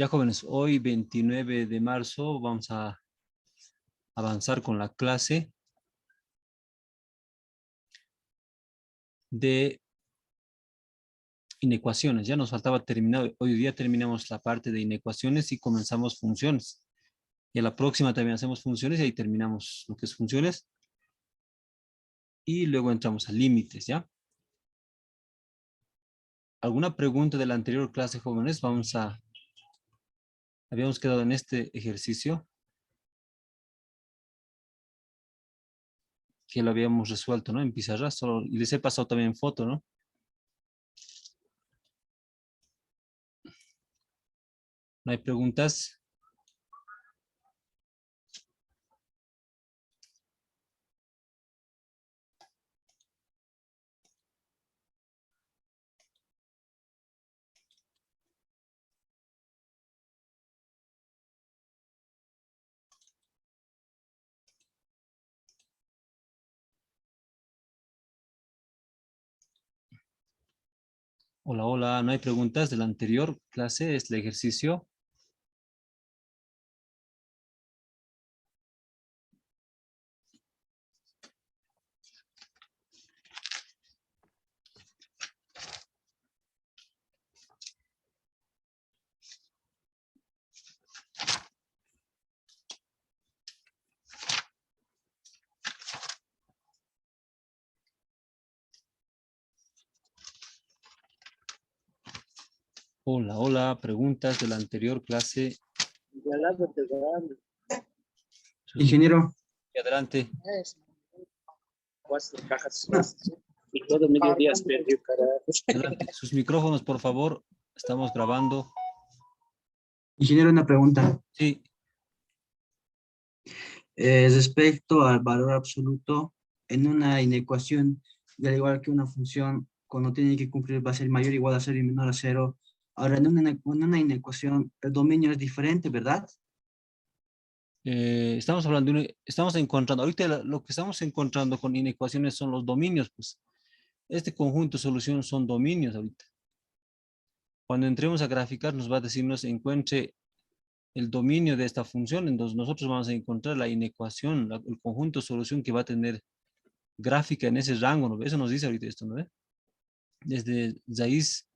Ya jóvenes, hoy 29 de marzo vamos a avanzar con la clase de inecuaciones. Ya nos faltaba terminar, hoy día terminamos la parte de inecuaciones y comenzamos funciones. Y a la próxima también hacemos funciones y ahí terminamos lo que es funciones. Y luego entramos a límites, ¿ya? ¿Alguna pregunta de la anterior clase, jóvenes? Habíamos quedado en este ejercicio que lo habíamos resuelto, ¿no? En pizarra, solo, y les he pasado también en foto, ¿no? ¿No hay preguntas? Hola, hola, ¿no hay preguntas de la anterior clase? Es el ejercicio. Hola, hola, preguntas de la anterior clase. Ingeniero, Adelante. Y todo mediodía perdió, carajo. Adelante. Sus micrófonos, por favor. Estamos grabando. ingeniero, una pregunta. Sí, Respecto al valor absoluto en una inecuación, y al igual que una función, cuando tiene que cumplir va a ser mayor o igual a 0 y menor a 0. Ahora, en una inecuación, el dominio es diferente, ¿verdad? estamos hablando estamos encontrando, ahorita lo que estamos encontrando con inecuaciones son los dominios, pues. Este conjunto de soluciones son dominios ahorita. Cuando entremos a graficar nos va a decir, nos encuentre el dominio de esta función, entonces nosotros vamos a encontrar la inecuación, el conjunto de solución que va a tener gráfica en ese rango, ¿no ve? Eso nos dice ahorita esto, ¿no ve? Desde raíz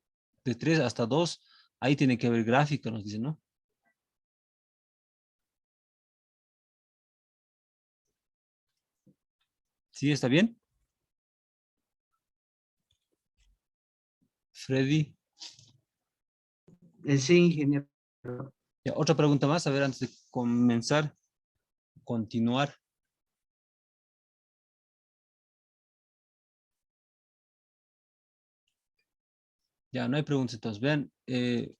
de 3 hasta 2, ahí tiene que haber gráfica, nos dice, ¿no? ¿Sí está bien? Freddy. Sí, ingeniero. Ya, otra pregunta más, a ver, antes de comenzar, continuar. Ya, no hay preguntas, entonces, vean,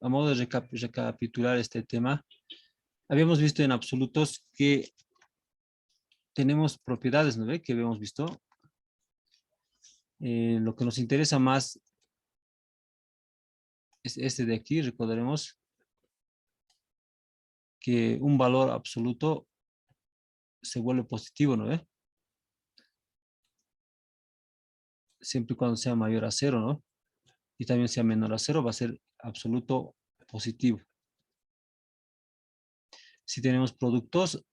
a modo de recapitular este tema, habíamos visto en absolutos que tenemos propiedades, ¿no ve? Que habíamos visto. Lo que nos interesa más es este de aquí, recordaremos que un valor absoluto se vuelve positivo, ¿no ve? Siempre y cuando sea mayor a 0, ¿no? Y también sea menor a 0, va a ser absoluto positivo. Si tenemos productos,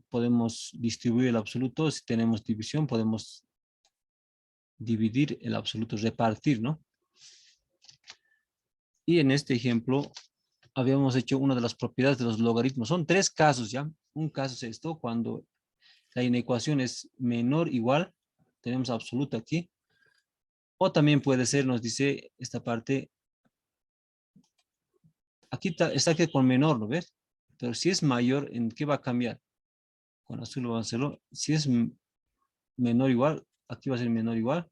podemos distribuir el absoluto. Si tenemos división, podemos dividir el absoluto, repartir, ¿no? Y en este ejemplo, habíamos hecho una de las propiedades de los logaritmos. Son 3 casos, ¿ya? Un caso es esto, cuando la inecuación es menor o igual, tenemos absoluto aquí. O también puede ser, nos dice esta parte, aquí está aquí con menor, ¿no ves? Pero si es mayor, ¿en qué va a cambiar? Con azul lo va a hacerlo. Si es menor o igual, aquí va a ser menor o igual.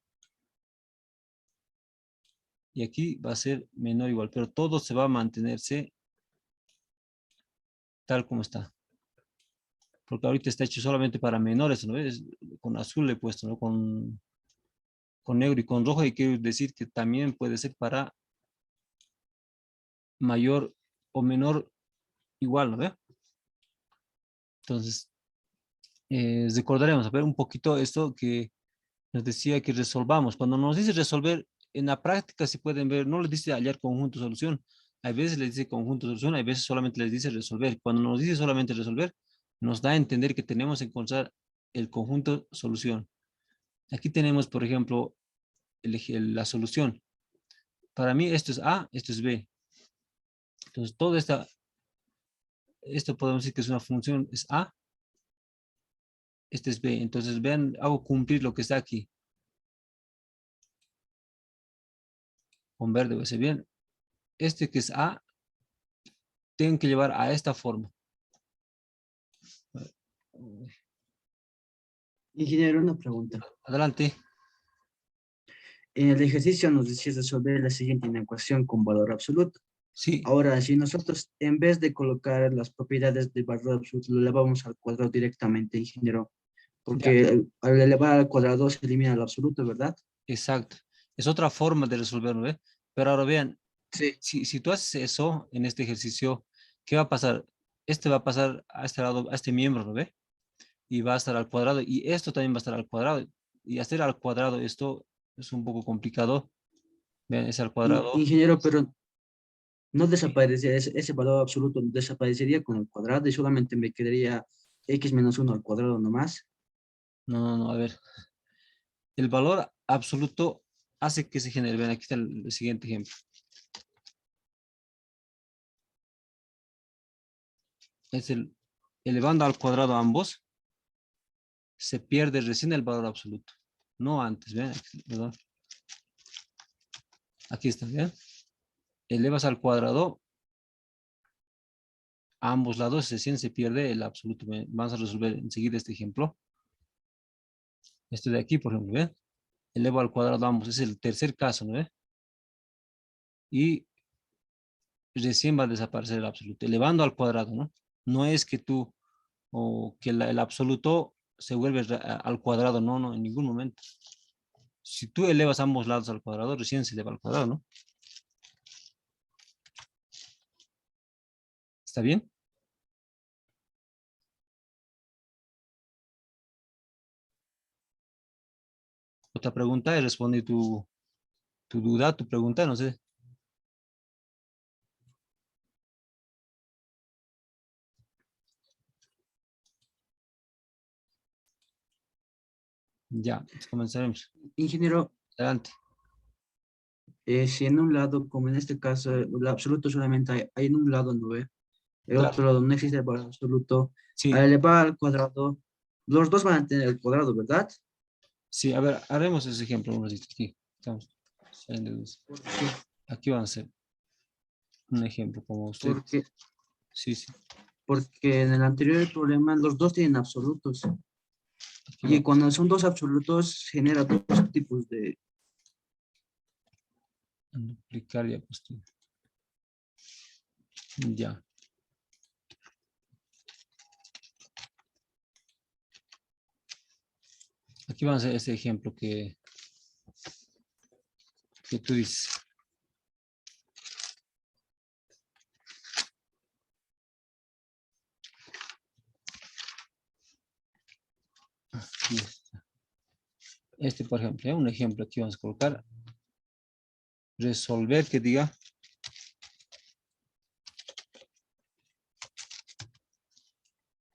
Y aquí va a ser menor o igual, pero todo se va a mantenerse tal como está. Porque ahorita está hecho solamente para menores, ¿no ves? Con azul le he puesto, ¿no? Con negro y con rojo, y quiero decir que también puede ser para mayor o menor igual, ¿no ve? Entonces, recordaremos, a ver un poquito esto que nos decía que resolvamos. Cuando nos dice resolver, en la práctica, si pueden ver, no les dice hallar conjunto solución. Hay veces les dice conjunto solución, hay veces solamente les dice resolver. Cuando nos dice solamente resolver, nos da a entender que tenemos que encontrar el conjunto solución. Aquí tenemos, por ejemplo, la solución. Para mí esto es A, esto es B. Entonces, esto podemos decir que es una función, es A, este es B. Entonces, vean, hago cumplir lo que está aquí. Con verde, va a ser bien. Este que es A, tienen que llevar a esta forma. Ingeniero, una pregunta. Adelante. En el ejercicio nos decís resolver la siguiente inecuación con valor absoluto. Sí, Ahora, si nosotros en vez de colocar las propiedades de valor absoluto, lo elevamos al cuadrado directamente, ingeniero, ya, porque al elevar al cuadrado se elimina el absoluto, ¿verdad? exacto. Es otra forma de resolverlo, ¿ve? Pero ahora vean, Sí. si tú haces eso en este ejercicio, ¿qué va a pasar? Este va a pasar a este lado, a este miembro, ¿no ve? Y va a estar al cuadrado, y esto también va a estar al cuadrado. Y hacer al cuadrado esto es un poco complicado. Vean, es al cuadrado. Ingeniero, pero no desaparecería, ese valor absoluto desaparecería con el cuadrado y solamente me quedaría x menos 1 al cuadrado nomás. No, no, no, a ver. El valor absoluto hace que se genere. Vean, aquí está el siguiente ejemplo. Es elevando al cuadrado ambos, se pierde recién el valor absoluto. No antes, vean, aquí, perdón. Aquí está, ¿bien? Elevas al cuadrado a ambos lados, recién se pierde el absoluto. Vamos a resolver enseguida este ejemplo. Este de aquí, por ejemplo, ¿ven? Elevo al cuadrado a ambos, es el tercer caso, ¿no ve? Y recién va a desaparecer el absoluto, elevando al cuadrado, ¿no? No es que tú, o que el absoluto se vuelve al cuadrado, no, no, en ningún momento. Si tú elevas ambos lados al cuadrado, recién se eleva al cuadrado, ¿no? ¿Está bien? Otra pregunta y responde tu duda, tu pregunta, no sé. Ya, comenzaremos. Ingeniero, Adelante. si en un lado, como en este caso, el absoluto solamente hay en un lado, ¿no ve? El Claro. otro lado no existe el valor absoluto. Sí, Al elevar al cuadrado, los dos van a tener el cuadrado, ¿verdad? sí, a ver, haremos ese ejemplo un ratito aquí. Estamos saliendo de eso. Porque, Aquí van a ser un ejemplo como usted. porque, Sí, sí. porque en el anterior problema los dos tienen absolutos. Aquí Y va. cuando son dos absolutos, genera dos tipos de... Duplicar ya pues. Ya. Aquí vamos a hacer ese ejemplo que tú dices. Aquí está. Este, por ejemplo, un ejemplo aquí vamos a colocar. Resolver que diga.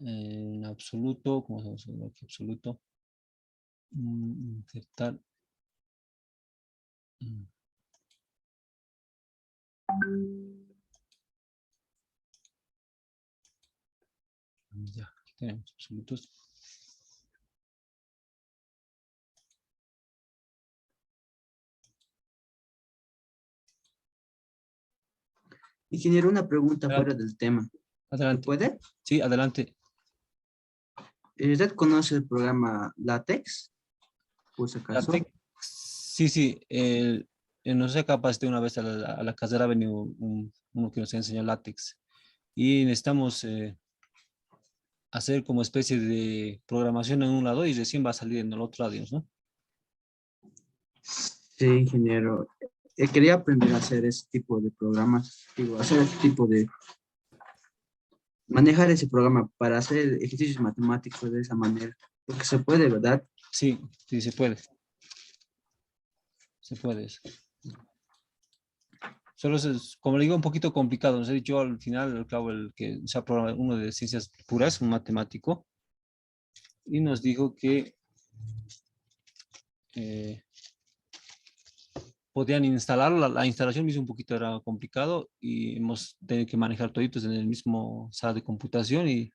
En absoluto, ¿cómo se llama aquí? Absoluto. Insertar. Ya, aquí tenemos absolutos. Ingeniero, una pregunta fuera Adelante, del tema. ¿Se adelante. puede? Sí, adelante. ¿Usted conoce el programa LaTeX, por si La acaso? sí, sí. No sé, capaz de una vez a la casera ha venido uno que nos enseñó látex. Y necesitamos hacer como especie de programación en un lado y recién va a salir en el otro lado, ¿no? Sí, ingeniero. Quería aprender a hacer ese tipo de programas, digo, hacer ese tipo de, manejar ese programa para hacer ejercicios matemáticos de esa manera, porque se puede, ¿verdad? Sí, sí, se puede. Se puede eso. Solo es, como le digo, un poquito complicado. Nos he dicho al final, al cabo, el que se ha programado uno de ciencias puras, un matemático, y nos dijo que podían instalarlo. La instalación mismo un poquito era complicado y hemos tenido que manejar toditos en el mismo sala de computación y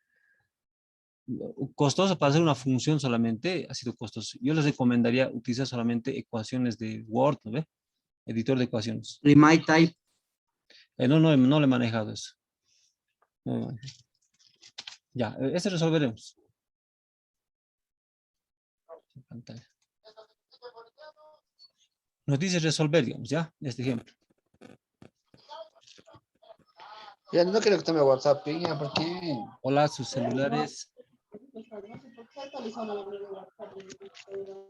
costoso para hacer una función solamente ha sido costoso. Yo les recomendaría utilizar solamente ecuaciones de Word, ¿no ve? Editor de ecuaciones. Remite type. No le he manejado eso. No. Ya, ese resolveremos. Pantalla. Nos dice resolver, digamos, ¿ya? Este ejemplo. Ya no quiero que tome WhatsApp, ya, porque Hola, sus celulares.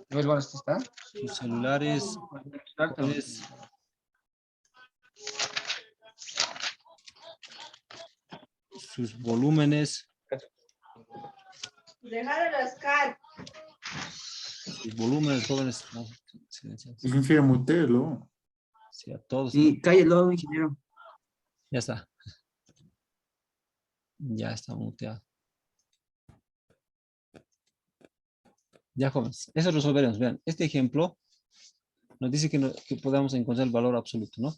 no es bueno, ¿esto está? Sus celulares. Jóvenes, sus volúmenes. Sus volúmenes, jóvenes. No, silenciados. Significa mutelo. Sí, a todos. Y cállalo, ingeniero. Ya está. Ya está muteado. Ya, jóvenes. Eso resolveremos. Vean, este ejemplo nos dice que podamos encontrar el valor absoluto, ¿no?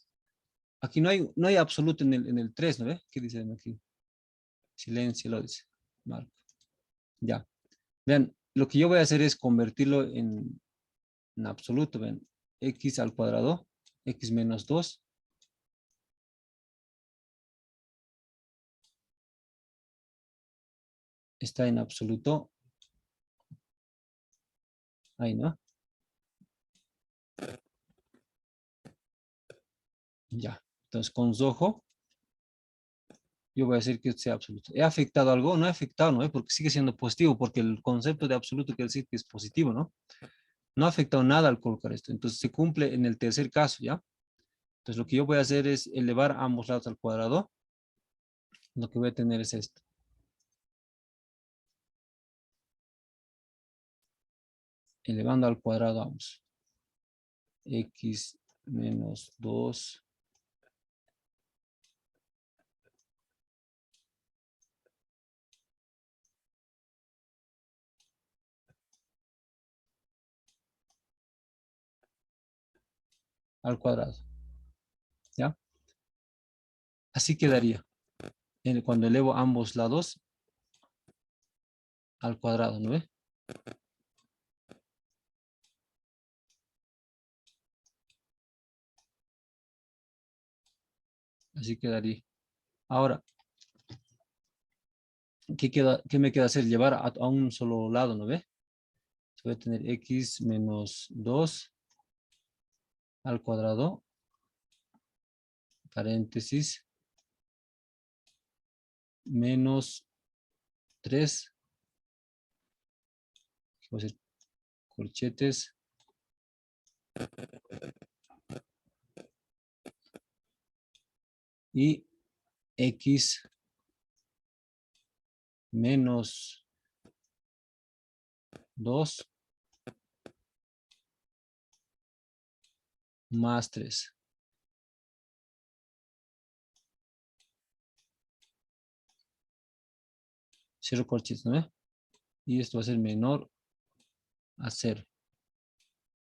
Aquí no hay absoluto en el 3, ¿no ve? ¿Qué dicen aquí? Silencio, lo dice. Marco. Ya. Vean, lo que yo voy a hacer es convertirlo en absoluto. Vean, x al cuadrado, x menos 2. Está en absoluto. Ahí, ¿no? Ya. Entonces, con Zoho, yo voy a decir que sea absoluto. ¿He afectado algo? No he afectado, ¿no? Porque sigue siendo positivo, porque el concepto de absoluto quiere decir que es positivo, ¿no? No ha afectado nada al colocar esto. Entonces, se cumple en el tercer caso, ¿ya? Entonces, lo que yo voy a hacer es elevar ambos lados al cuadrado. Lo que voy a tener es esto. Elevando al cuadrado ambos. X menos 2 al cuadrado. ¿Ya? Así quedaría. Cuando elevo ambos lados al cuadrado, ¿no ve? Así quedaría. Ahora, ¿qué me queda hacer? Llevar a un solo lado, ¿no ve? Voy a tener x menos 2 al cuadrado, paréntesis, menos 3, voy a hacer corchetes, y x menos 2 más 3. Cierro corchetes, ¿no ve? Y esto va a ser menor a 0.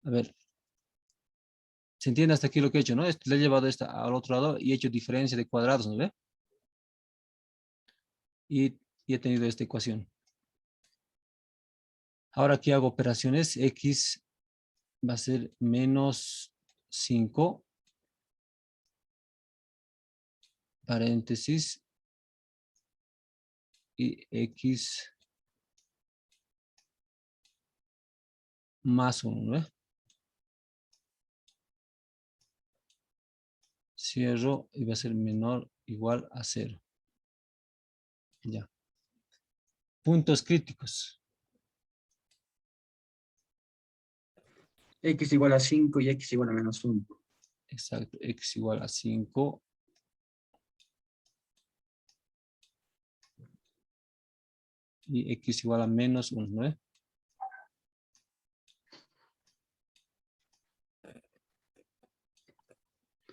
A ver, ¿se entiende hasta aquí lo que he hecho, no? Le he llevado esta al otro lado y he hecho diferencia de cuadrados, ¿no ve? Y he tenido esta ecuación. Ahora aquí hago operaciones. X va a ser menos 5, paréntesis, y x más 1, ¿no? Cierro y va a ser menor igual a 0. Ya. Puntos críticos. X igual a 5 y X igual a menos 1. Exacto. X igual a 5. Y X igual a menos 1, ¿no?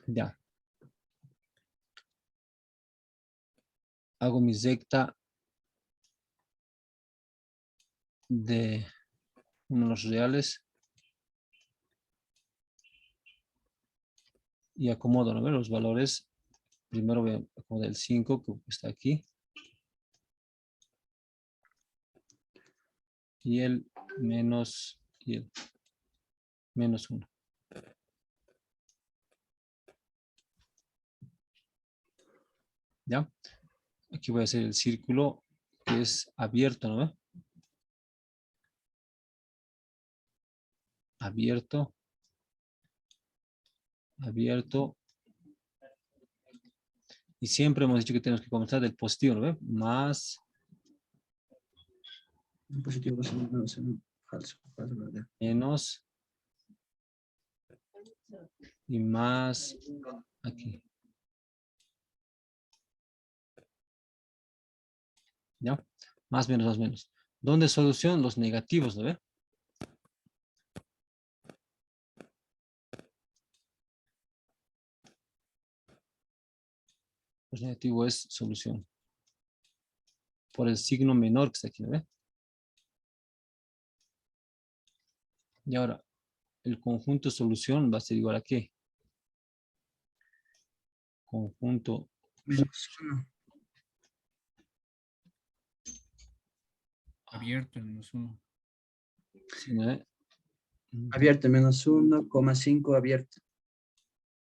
Ya. hago mi secta de números reales y acomodo, ¿no? Los valores. Primero voy a acomodar el 5 que está aquí. Y el menos 1. ¿Ya? Aquí voy a hacer el círculo que es abierto, ¿no ve? Abierto. Abierto. Y siempre hemos dicho que tenemos que comenzar del positivo, ¿no ve? Más. Un positivo va a ser no, falso, ¿verdad? Menos. Y más aquí. ¿Ya? Más menos, más menos. ¿Dónde solución? Los negativos, ¿no ve? Los negativos es solución. Por el signo menor que está aquí, ¿no ve? Y ahora, el conjunto solución va a ser igual a ¿qué? Conjunto Menos 1. Abierto el -1. ¿sí, no ve? Abierto, menos 1,5 abierto.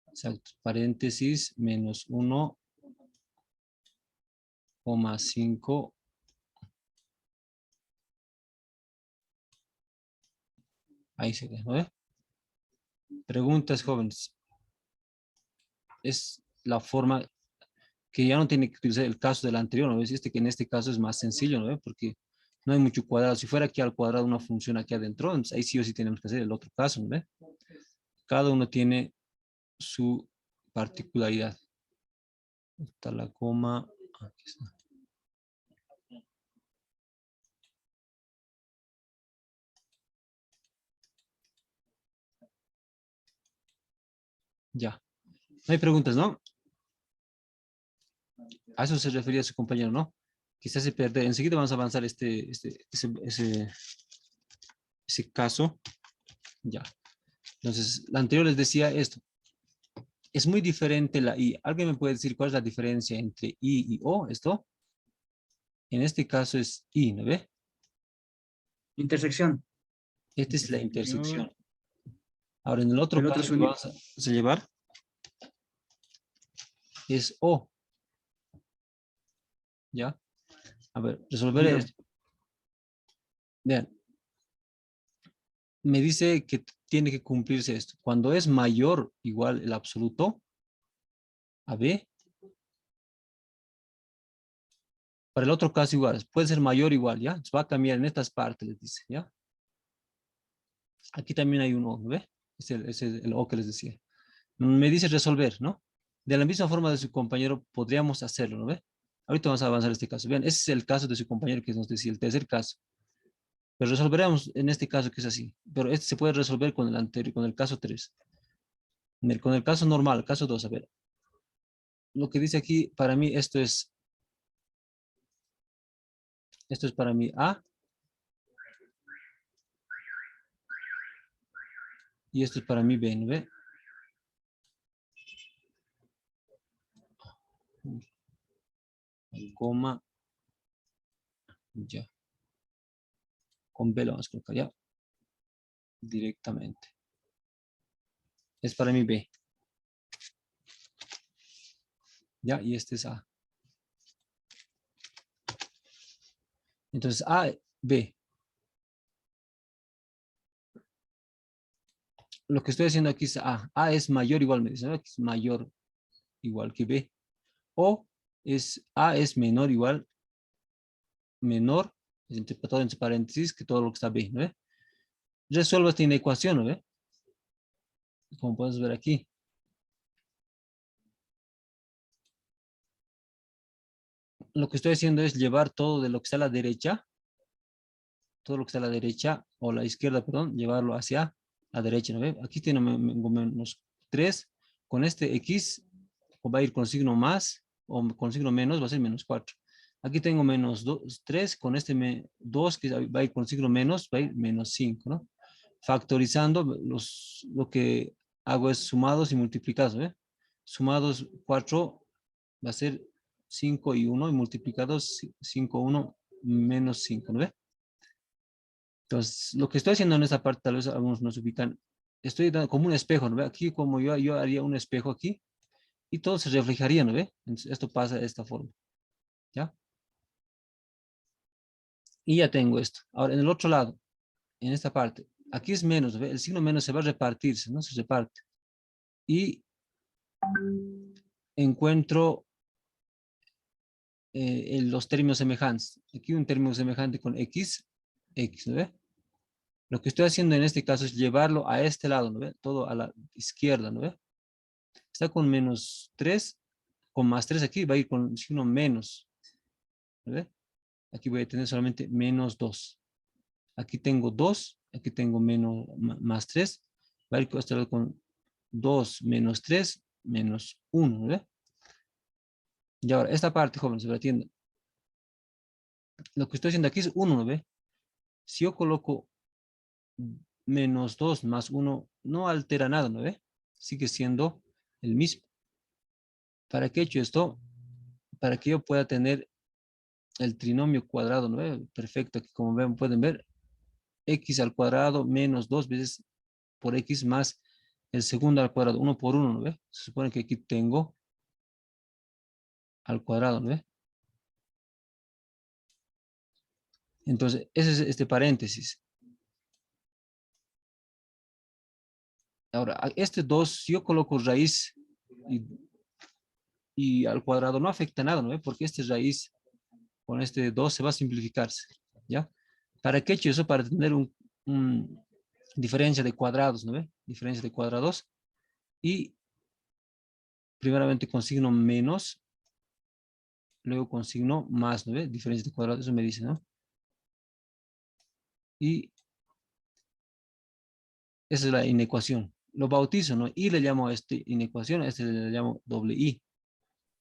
Exacto. Paréntesis, menos 1,5. Ahí se ve, ¿no ve? Preguntas, jóvenes. Es la forma que ya no tiene que utilizar el caso del anterior, ¿no ves? Que en este caso es más sencillo, ¿no ve? Porque no hay mucho cuadrado. Si fuera aquí al cuadrado una función aquí adentro, entonces ahí sí o sí tenemos que hacer el otro caso, ¿no ve? Cada uno tiene su particularidad. Está la coma. Aquí está. Ya. No hay preguntas, ¿no? A eso se refería su compañero, ¿no? Quizás se pierde. Enseguida vamos a avanzar ese caso. Ya. Entonces, la anterior les decía esto. Es muy diferente la I. ¿Alguien me puede decir cuál es la diferencia entre I y O? ¿Esto? En este caso es I, ¿no ve? Intersección. Esta es la intersección. Ahora, en el otro El otro caso es que vamos a llevar es O. ¿Ya? A ver, resolver unión. esto. Vean. Me dice que tiene que cumplirse esto. Cuando es mayor igual el absoluto a B, para el otro caso igual, puede ser mayor igual, ¿ya? Se va a cambiar en estas partes, les dice, ¿ya? Aquí también hay un O, ¿no ve? Es el O que les decía. Me dice resolver, ¿no? De la misma forma de su compañero podríamos hacerlo, ¿no ve? Ahorita vamos a avanzar este caso. Vean, ese es el caso de su compañero que nos decía, el tercer caso. Pero resolveremos en este caso que es así. Pero este se puede resolver con el anterior, con el caso 3. Con el caso normal, caso 2, a ver. Lo que dice aquí, para mí esto es para mí A. Y esto es para mí B, ¿no ve? Coma. Ya. Con B lo vamos a colocar ya. Directamente. Es para mí B. Ya, y este es A. Entonces A, B. Lo que estoy haciendo aquí es A. A es mayor igual, me dice, ¿no? Es mayor igual que B. O es A es menor igual, menor, es todo entre paréntesis, que todo lo que está B, ¿no ve? Resuelvo esta inecuación, ¿no ve? Como puedes ver aquí. Lo que estoy haciendo es llevar todo de lo que está a la derecha, todo lo que está a la derecha, o la izquierda, perdón, llevarlo hacia la derecha, ¿no ve? Aquí tiene menos 3, con este X va a ir con signo más, o con signo menos, va a ser menos 4. Aquí tengo menos 3, con este 2 que va a ir con signo menos, va a ir menos 5, ¿no? Factorizando, lo que hago es sumados y multiplicados, ¿ve? Sumados 4 va a ser 5 y 1, y multiplicados 5, 1, menos 5, ¿no ve? Entonces, lo que estoy haciendo en esta parte, tal vez algunos nos ubican, estoy dando como un espejo, ¿no ve? Aquí como yo haría un espejo aquí, y todo se reflejaría, ¿no ve? Entonces, esto pasa de esta forma, ¿ya? Y ya tengo esto. Ahora, en el otro lado, en esta parte, aquí es menos, ¿no ve? El signo menos se va a repartirse, ¿no? Se reparte. Y encuentro los términos semejantes. Aquí un término semejante con x, ¿no ve? Lo que estoy haciendo en este caso es llevarlo a este lado, ¿no ve? Todo a la izquierda, ¿no ve? Está con menos 3, con más 3 aquí va a ir con signo menos, ¿no ve? Aquí voy a tener solamente menos 2. Aquí tengo 2, aquí tengo menos, más 3, va a ir este lado con 2 menos 3 menos 1, ¿no ve? Y ahora, esta parte, jóvenes, se atienden. Lo que estoy haciendo aquí es 1, ¿no ve? Si yo coloco menos 2 más 1, no altera nada, ¿no ve? Sigue siendo el mismo. ¿Para qué he hecho esto? Para que yo pueda tener el trinomio cuadrado, ¿no ve? Perfecto, aquí como ven, pueden ver, x al cuadrado menos 2 veces por x más el segundo al cuadrado, 1 por 1, ¿no ve? Se supone que aquí tengo al cuadrado, ¿no ve? Entonces, ese es este paréntesis. Ahora, este 2, si yo coloco raíz y al cuadrado, no afecta nada, ¿no ve? Porque este raíz con este 2 se va a simplificarse, ¿ya? ¿Para qué he hecho eso? Para tener un diferencia de cuadrados, ¿no ve? Diferencia de cuadrados. Y primeramente con signo menos, luego con signo más, ¿no ve? Diferencia de cuadrados, eso me dice, ¿no? Y esa es la inecuación. Lo bautizo, ¿no? Y le llamo a esta inecuación, a este le llamo doble I.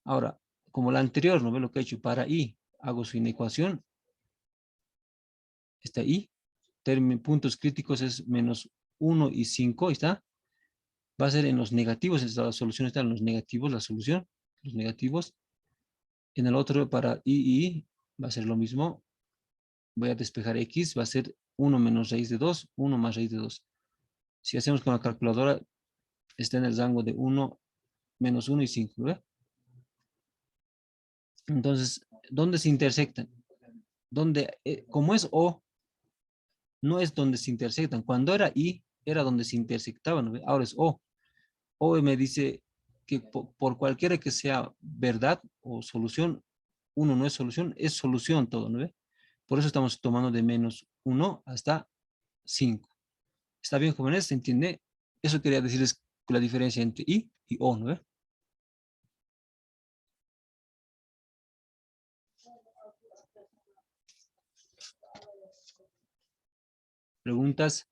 Ahora, como la anterior, ¿no ve? Lo que he hecho para I, hago su inecuación. Está I. Puntos críticos es menos 1 y 5, ahí está. Va a ser en los negativos, la solución está en los negativos, la solución, los negativos. En el otro para I va a ser lo mismo. Voy a despejar X, va a ser 1 menos raíz de 2, 1 más raíz de 2. Si hacemos con la calculadora, está en el rango de 1, menos 1 y 5, ¿verdad? Entonces, ¿dónde se intersectan? Donde, como es O, no es donde se intersectan. Cuando era I, era donde se intersectaban, ¿no? Ahora es O. O me dice que por cualquiera que sea verdad o solución, 1 no es solución todo, ¿no ve? Por eso estamos tomando de menos 1 hasta 5. ¿Está bien, jóvenes? ¿Se entiende? Eso quería decirles la diferencia entre I y O, ¿no ve? ¿Preguntas?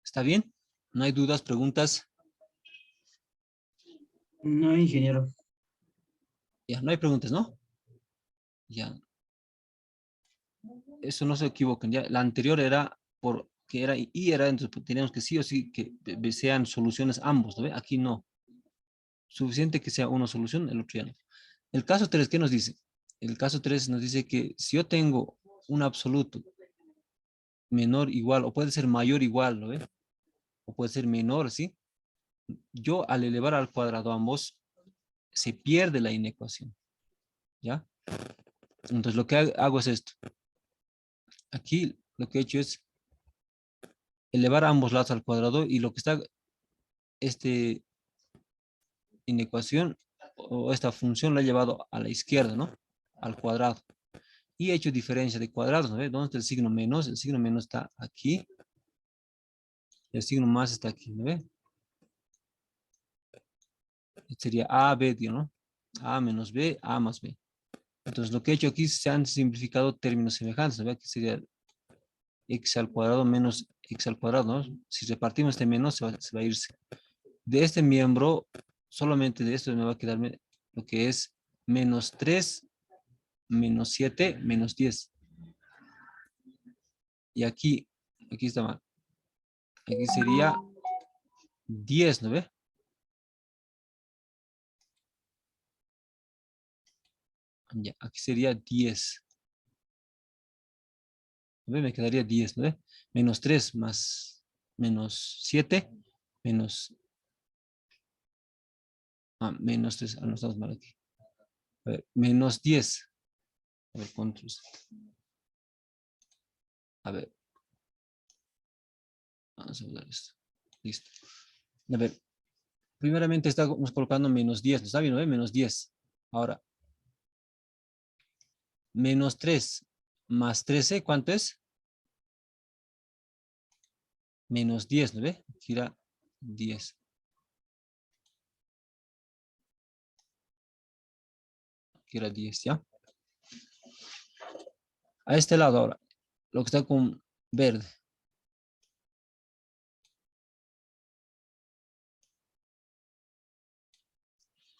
¿Está bien? ¿No hay dudas, preguntas? No, ingeniero. Ya, no hay preguntas, ¿no? Ya. Eso no se equivoquen. Ya, la anterior era porque era I, era, entonces teníamos que sí o sí que sean soluciones ambos, ¿no ve? Aquí no. Suficiente que sea una solución, el otro ya no. El caso 3, ¿qué nos dice? El caso 3 nos dice que si yo tengo un absoluto menor, igual, o puede ser mayor, igual, ¿no ve? O puede ser menor, ¿sí? Yo al elevar al cuadrado ambos, se pierde la inecuación, ¿ya? Entonces lo que hago es esto. Aquí lo que he hecho es elevar ambos lados al cuadrado y lo que está, este inecuación o esta función la he llevado a la izquierda, ¿no? Al cuadrado. Y he hecho diferencia de cuadrados, ¿no ve? ¿Dónde está el signo menos? El signo menos está aquí. El signo más está aquí, ¿no ve? Sería A, B, ¿no? A menos B, A más B. Entonces, lo que he hecho aquí se han simplificado términos semejantes, ¿no ve? Aquí sería x al cuadrado menos x al cuadrado, ¿no? Si repartimos este menos, se va a irse. De este miembro, solamente de esto me va a quedarme lo que es menos 3, menos 7, menos 10. Y aquí está mal. Aquí sería 10, ¿no ve? Ya, aquí sería 10. ¿No ve? Me quedaría 10, ¿no ve? Menos 3 más menos 7, menos... menos 3. No estamos mal aquí. A ver, menos 10. A ver, control. A ver. Vamos a usar esto. Listo. A ver. Primeramente estamos colocando menos 10. ¿No está bien? ¿No ve? Menos 10. Ahora. Menos 3 más 13. ¿Cuánto es? Menos 10. ¿No ve? Aquí era 10. Aquí era 10, ¿ya? A este lado ahora. Lo que está con verde.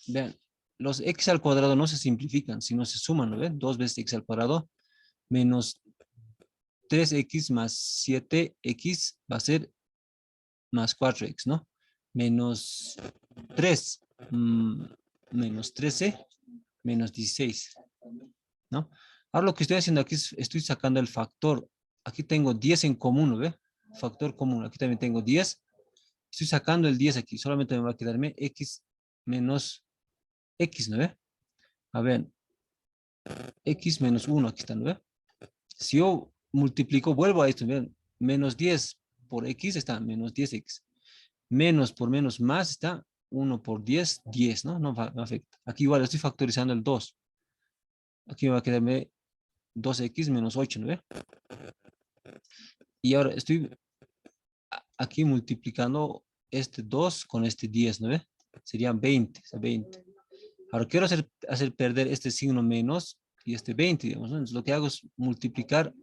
Vean, los x al cuadrado no se simplifican, sino se suman, ¿no ven? 2 veces x al cuadrado menos 3x más 7x va a ser más 4x, ¿no? Menos 3, menos 13, menos 16, ¿no? Ahora lo que estoy haciendo aquí es, estoy sacando el factor. Aquí tengo 10 en común, ¿no ve? Factor común, aquí también tengo 10. Estoy sacando el 10 aquí, solamente me va a quedarme x menos x, ¿no ve? A ver, x menos 1, aquí está, ¿no ve? Si yo multiplico, vuelvo a esto, ¿ven? Menos 10 por x está menos 10x. Menos por menos más está 1 por 10, 10, ¿no? No afecta. Aquí igual estoy factorizando el 2. Aquí me va a quedarme 2x menos 8, ¿no ve? Y ahora estoy aquí multiplicando este 2 con este 10, ¿no ve? Serían 20, o sea, 20. Ahora quiero hacer perder este signo menos y este 20, digamos, ¿no? Entonces lo que hago es multiplicar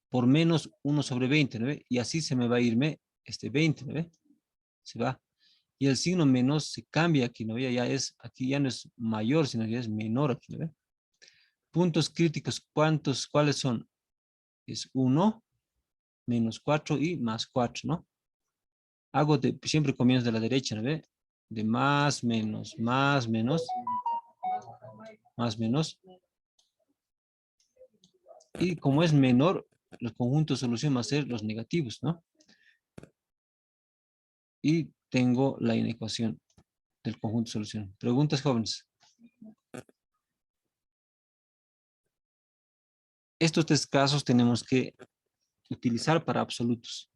por menos 1 sobre 20, ¿no ve? Y así se me va a irme este 20, ¿no ve? Se va. Y el signo menos se cambia aquí, ¿no ve? Ya es, aquí ya no es mayor, sino que es menor aquí, ¿no ve? Puntos críticos, ¿cuáles son? Es 1, menos 4 y más 4, ¿no? Hago siempre comienzo de la derecha, ¿no ve? De más, menos, más, menos, más, menos. Y como es menor, los conjuntos de solución van a ser los negativos, ¿no? Y tengo la inecuación del conjunto de solución. ¿Preguntas, jóvenes? Estos tres casos tenemos que utilizar para absolutos.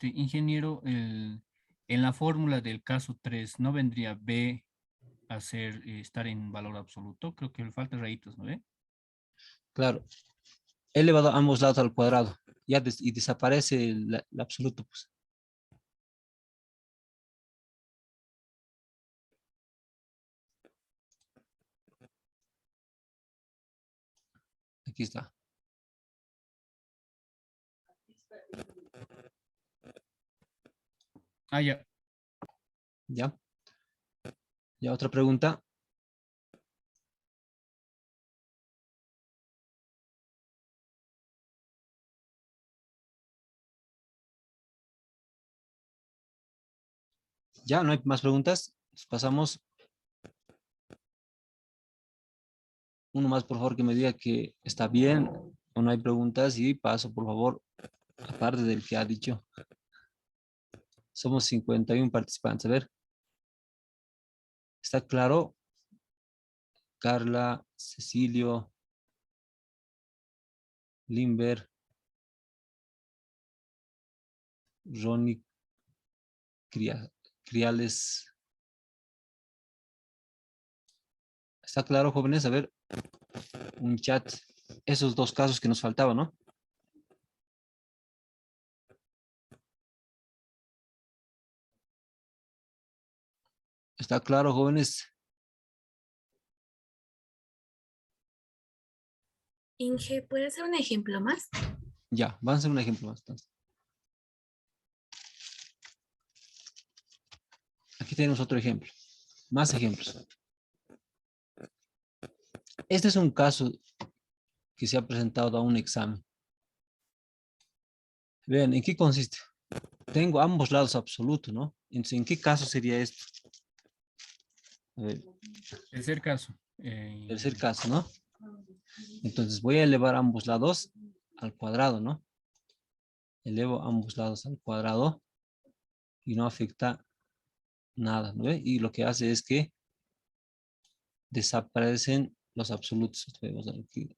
Ingeniero, en la fórmula del caso 3, ¿no vendría B a estar en valor absoluto? Creo que le falta rayitos, ¿no ve? Claro, he elevado ambos lados al cuadrado ya y desaparece el absoluto, pues. Aquí está. Ah, ya. ¿Ya? ¿Ya otra pregunta? ¿Ya? ¿No hay más preguntas? Pues pasamos. Uno más, por favor, que me diga que está bien o no hay preguntas y paso, por favor, aparte del que ha dicho. Somos 51 participantes. A ver. ¿Está claro? Carla, Cecilio, Limber, Ronnie, Criales. ¿Está claro, jóvenes? A ver, un chat. Esos dos casos que nos faltaban, ¿no? ¿Está claro, jóvenes? Inge, ¿puede hacer un ejemplo más? Ya, vamos a hacer un ejemplo más. Entonces. Aquí tenemos otro ejemplo. Más ejemplos. Este es un caso que se ha presentado a un examen. Vean, ¿en qué consiste? Tengo ambos lados absolutos, ¿no? Entonces, ¿en qué caso sería esto? A ver, Tercer caso. tercer caso, ¿no? Entonces voy a elevar ambos lados al cuadrado, ¿no? Elevo ambos lados al cuadrado y no afecta nada, ¿no ve? Y lo que hace es que desaparecen los absolutos. Vamos a ver aquí.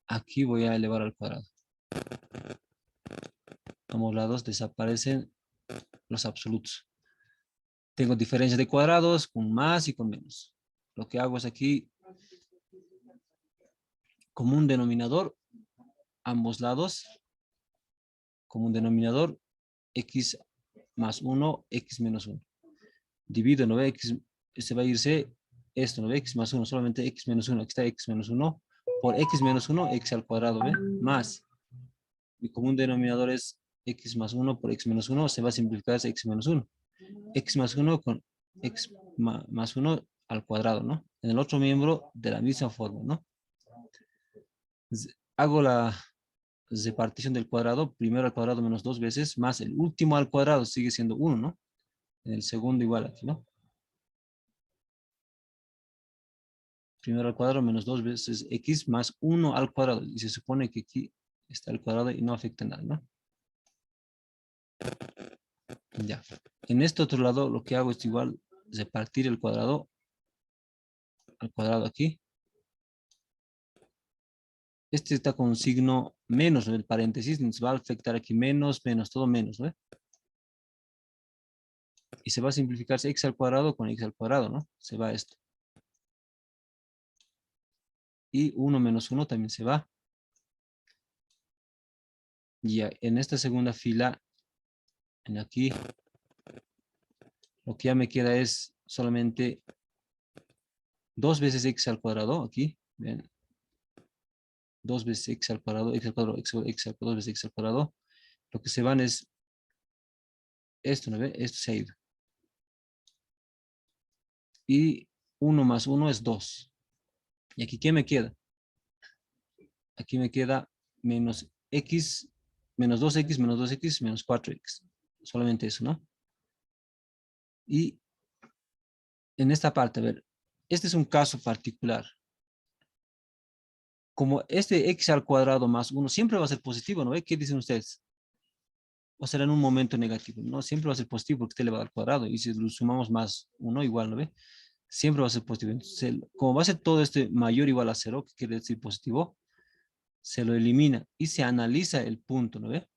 Aquí voy a elevar al cuadrado. Ambos lados desaparecen los absolutos. Tengo diferencias de cuadrados con más y con menos. Lo que hago es aquí común denominador, ambos lados, común denominador, x más 1, x menos 1. Divido, ¿no ve? X, se va a irse esto, ¿no ve? X más 1, solamente x menos 1. Aquí está x menos 1. Por x menos 1, x al cuadrado, ¿ve? Más. Mi común denominador es x más 1 por x menos 1. Se va a simplificar ese x menos 1. X más 1 con x más 1 al cuadrado, ¿no? En el otro miembro de la misma forma, ¿no? Hago la repartición del cuadrado, primero al cuadrado menos 2 veces, más el último al cuadrado sigue siendo 1, ¿no? En el segundo igual aquí, ¿no? Primero al cuadrado menos 2 veces x más 1 al cuadrado. Y se supone que aquí está el cuadrado y no afecta nada, ¿no? Ya. En este otro lado lo que hago es igual repartir el cuadrado al cuadrado aquí. Este está con signo menos en el paréntesis, entonces va a afectar aquí menos, menos, todo menos, ¿no? Y se va a simplificarse x al cuadrado con x al cuadrado, ¿no? Se va esto. Y 1 menos 1 también se va. Y en esta segunda fila, en aquí, lo que ya me queda es solamente 2 veces x al cuadrado, aquí, ven, 2 veces x al cuadrado, x al cuadrado, x al cuadrado, 2 veces x al cuadrado. Lo que se van es esto, ¿no ve? Esto se ha ido. Y 1 más 1 es 2. ¿Y aquí qué me queda? Aquí me queda menos x, menos 2x, menos 2x, menos 4x. Solamente eso, ¿no? Y en esta parte, a ver, este es un caso particular. Como este x al cuadrado más 1 siempre va a ser positivo, ¿no ve? ¿Qué dicen ustedes? O será en un momento negativo, ¿no? Siempre va a ser positivo porque está elevado al cuadrado. Y si lo sumamos más 1, igual, ¿no ve? Siempre va a ser positivo. Entonces, como va a ser todo este mayor o igual a 0, que quiere decir positivo, se lo elimina y se analiza el punto, ¿no ve?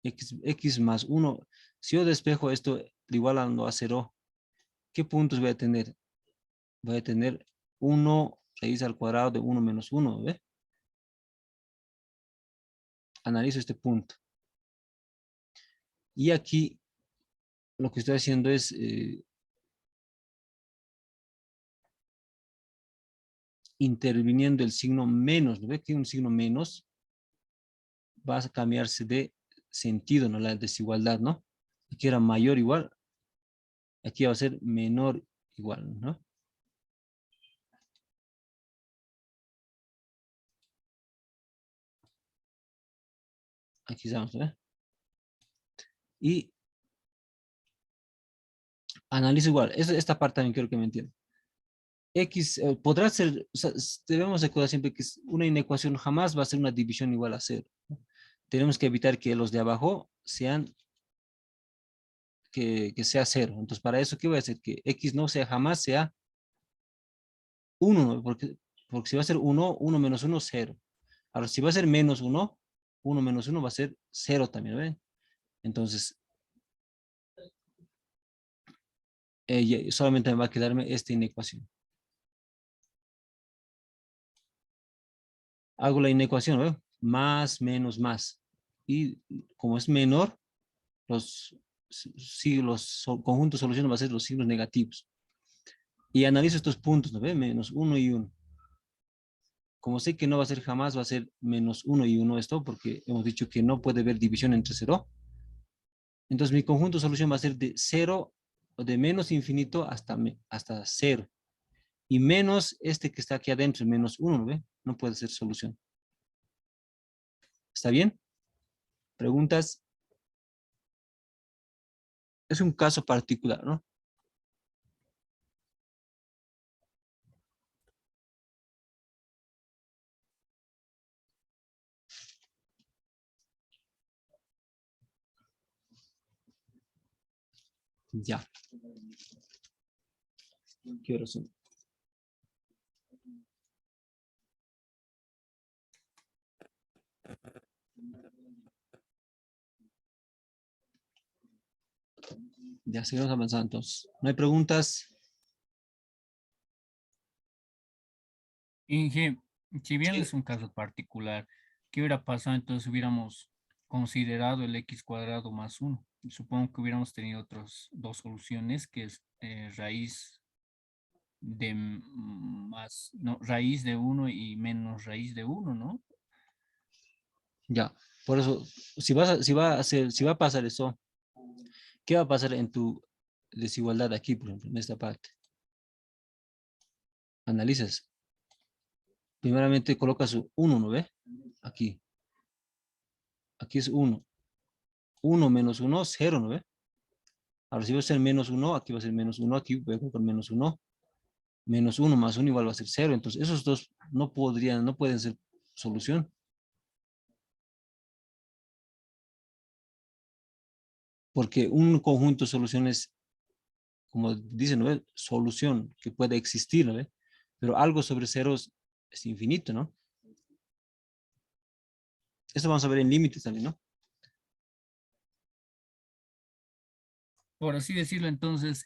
X más 1. Si yo despejo esto igualando a 0, ¿qué puntos voy a tener? Voy a tener 1 raíz al cuadrado de 1 menos 1, ¿ve? Analizo este punto. Y aquí lo que estoy haciendo es interviniendo el signo menos, ¿no ve? Que un signo menos va a cambiarse de sentido, ¿no? La desigualdad, ¿no? Aquí era mayor igual, aquí va a ser menor igual, ¿no? Aquí estamos, ¿eh? Y analizo igual. Esta parte también quiero que me entiendan. X podrá ser, o sea, debemos recordar siempre que una inecuación jamás va a ser una división igual a 0. Tenemos que evitar que los de abajo sean, que sea 0. Entonces, para eso, ¿qué voy a hacer? Que X no sea jamás sea 1, ¿no? Porque si va a ser 1, 1 menos 1, 0. Ahora, si va a ser menos 1, 1 menos 1 va a ser 0 también, ¿ven? Entonces, solamente me va a quedarme esta inecuación. Hago la inecuación, ¿ven? Más, menos, más. Y como es menor, los conjuntos de soluciones van a ser los signos negativos. Y analizo estos puntos, ¿no ve? Menos 1 y 1. Como sé que no va a ser jamás, va a ser menos 1 y 1 esto, porque hemos dicho que no puede haber división entre 0. Entonces mi conjunto de solución va a ser de 0 o de menos infinito hasta 0. Y menos este que está aquí adentro, menos 1, ¿no ve? No puede ser solución. ¿Está bien? ¿Preguntas? Es un caso particular, ¿no? Ya. ¿Qué horas son? Ya seguimos avanzando entonces. ¿No hay preguntas? Inge, si bien Sí. es un caso particular, ¿qué hubiera pasado entonces si hubiéramos considerado el x cuadrado más 1? Supongo que hubiéramos tenido otras dos soluciones, que es raíz de más, no, raíz de 1 y menos raíz de 1, ¿no? Ya. Por eso, si va a pasar eso, ¿qué va a pasar en tu desigualdad aquí, por ejemplo, en esta parte? Analizas. Primeramente colocas su 1, ¿no ve? Aquí. Aquí es 1. 1 menos 1, 0, ¿no ve? Ahora si va a ser menos 1, aquí va a ser menos 1, aquí voy a colocar menos 1. Menos 1 más 1 igual va a ser 0. Entonces esos dos no pueden ser solución. Porque un conjunto de soluciones, como dicen, ¿no ve? Solución que puede existir, ¿no ve? Pero algo sobre ceros es infinito, ¿no? Esto vamos a ver en límites también, ¿no? Por así decirlo, entonces,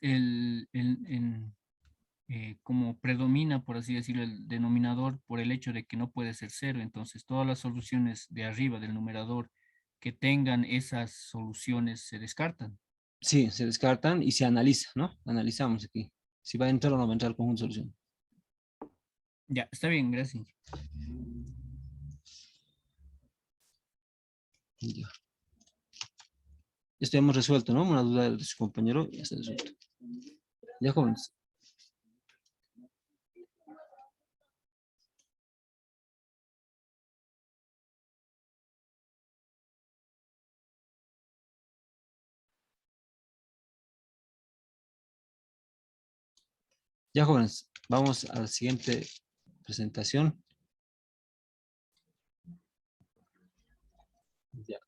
como predomina, por así decirlo, el denominador por el hecho de que no puede ser 0, entonces todas las soluciones de arriba del numerador que tengan esas soluciones se descartan. Sí, se descartan y se analiza, ¿no? Analizamos aquí. Si va a entrar o no va a entrar el conjunto de solución. Ya, está bien, gracias. Ya. Esto ya hemos resuelto, ¿no? Una duda de su compañero, ya está resuelto. Ya, jóvenes. Ya, jóvenes, vamos a la siguiente presentación. Ya.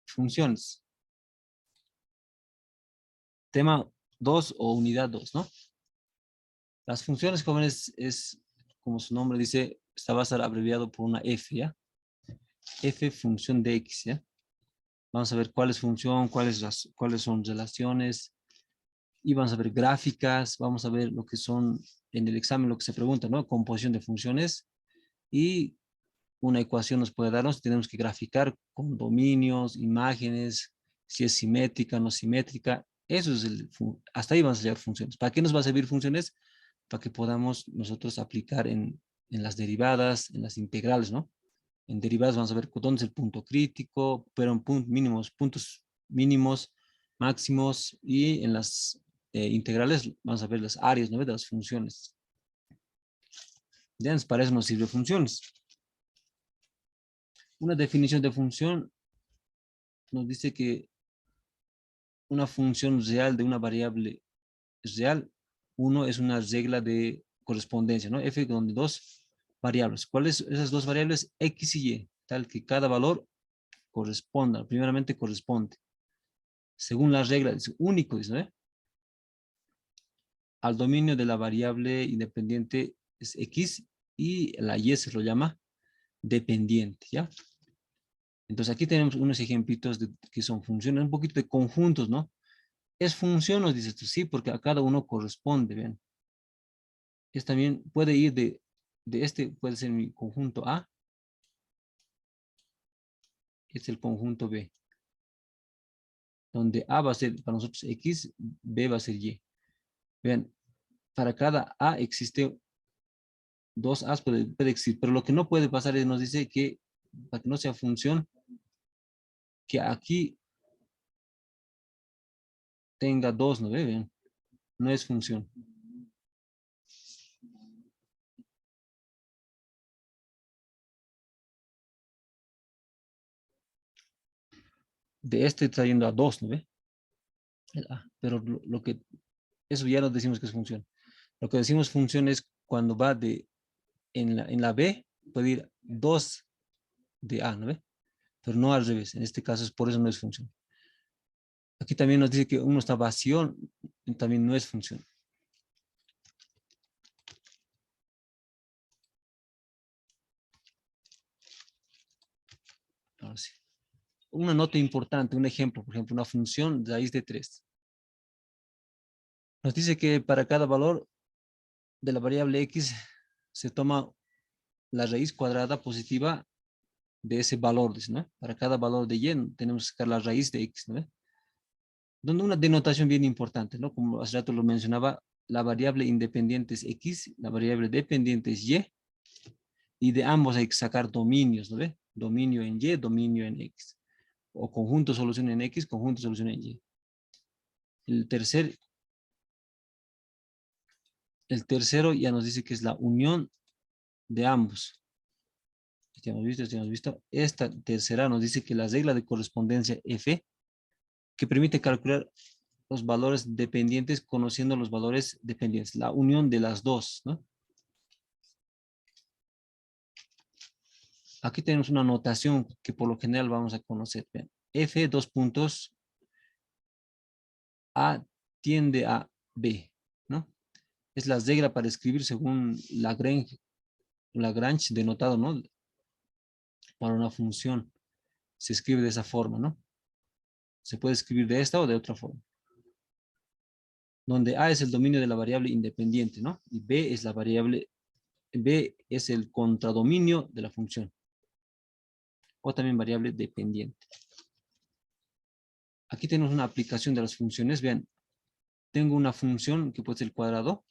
Funciones. Tema 2 o unidad 2, ¿no? Las funciones, jóvenes, es, como su nombre dice, está va a estar abreviado por una f, ¿ya? F función de x, ¿ya? Vamos a ver cuál es función, cuáles son relaciones, y vamos a ver gráficas, vamos a ver lo que son en el examen, lo que se pregunta, ¿no? Composición de funciones, y una ecuación nos puede darnos, tenemos que graficar con dominios, imágenes, si es simétrica, no simétrica. Eso es hasta ahí vamos a llegar funciones. ¿Para qué nos va a servir funciones? Para que podamos nosotros aplicar en las derivadas, en las integrales, ¿no? En derivadas vamos a ver dónde es el punto crítico, pero en puntos mínimos, máximos, y en las integrales vamos a ver las áreas, ¿no? De las funciones. Ya, para eso nos sirve funciones. Una definición de función nos dice que una función real de una variable real, uno es una regla de correspondencia, ¿no? F donde dos variables. ¿Cuáles esas dos variables? X y Y, tal que cada valor corresponda, primeramente corresponde. Según la regla, es único, ¿no? Al dominio de la variable independiente es X y la Y se lo llama dependiente, ¿ya? Entonces aquí tenemos unos ejemplitos de que son funciones, un poquito de conjuntos, ¿no? ¿Es función? Nos dices tú, sí, porque a cada uno corresponde, ¿ven? Es también, puede ir de este, puede ser mi conjunto A, es el conjunto B, donde A va a ser para nosotros X, B va a ser Y. Vean, para cada A existe dos A's, puede existir, pero lo que no puede pasar es, nos dice que para que no sea función, que aquí tenga dos, ¿no ve? Vean, no es función. De este está yendo a 2, ¿no ve? El A. Pero lo que, eso ya no decimos que es función. Lo que decimos función es cuando va de, en la B, puede ir 2 de A, ¿no ve? Pero no al revés. En este caso es por eso no es función. Aquí también nos dice que uno está vacío, también no es función. Ahora sí. Una nota importante, un ejemplo, por ejemplo, una función raíz de 3. Nos dice que para cada valor de la variable x se toma la raíz cuadrada positiva de ese valor, ¿no? Para cada valor de y tenemos que sacar la raíz de x, ¿no? Donde una denotación bien importante, ¿no? Como hace rato lo mencionaba, la variable independiente es x, la variable dependiente es y de ambos hay que sacar dominios, ¿no ve? Dominio en y, dominio en x. O conjunto solución en x, conjunto solución en y. El tercero ya nos dice que es la unión de ambos. Ya hemos visto. Esta tercera nos dice que la regla de correspondencia F, que permite calcular los valores dependientes conociendo los valores dependientes. La unión de las dos, ¿no? Aquí tenemos una notación que por lo general vamos a conocer. Vean. F, dos puntos, A tiende a B, ¿no? Es la regla para escribir según Lagrange denotado, ¿no? Para una función. Se escribe de esa forma, ¿no? Se puede escribir de esta o de otra forma. Donde A es el dominio de la variable independiente, ¿no? Y B es la variable, B es el contradominio de la función. O también variable dependiente. Aquí tenemos una aplicación de las funciones. Vean, tengo una función que puede ser el cuadrado.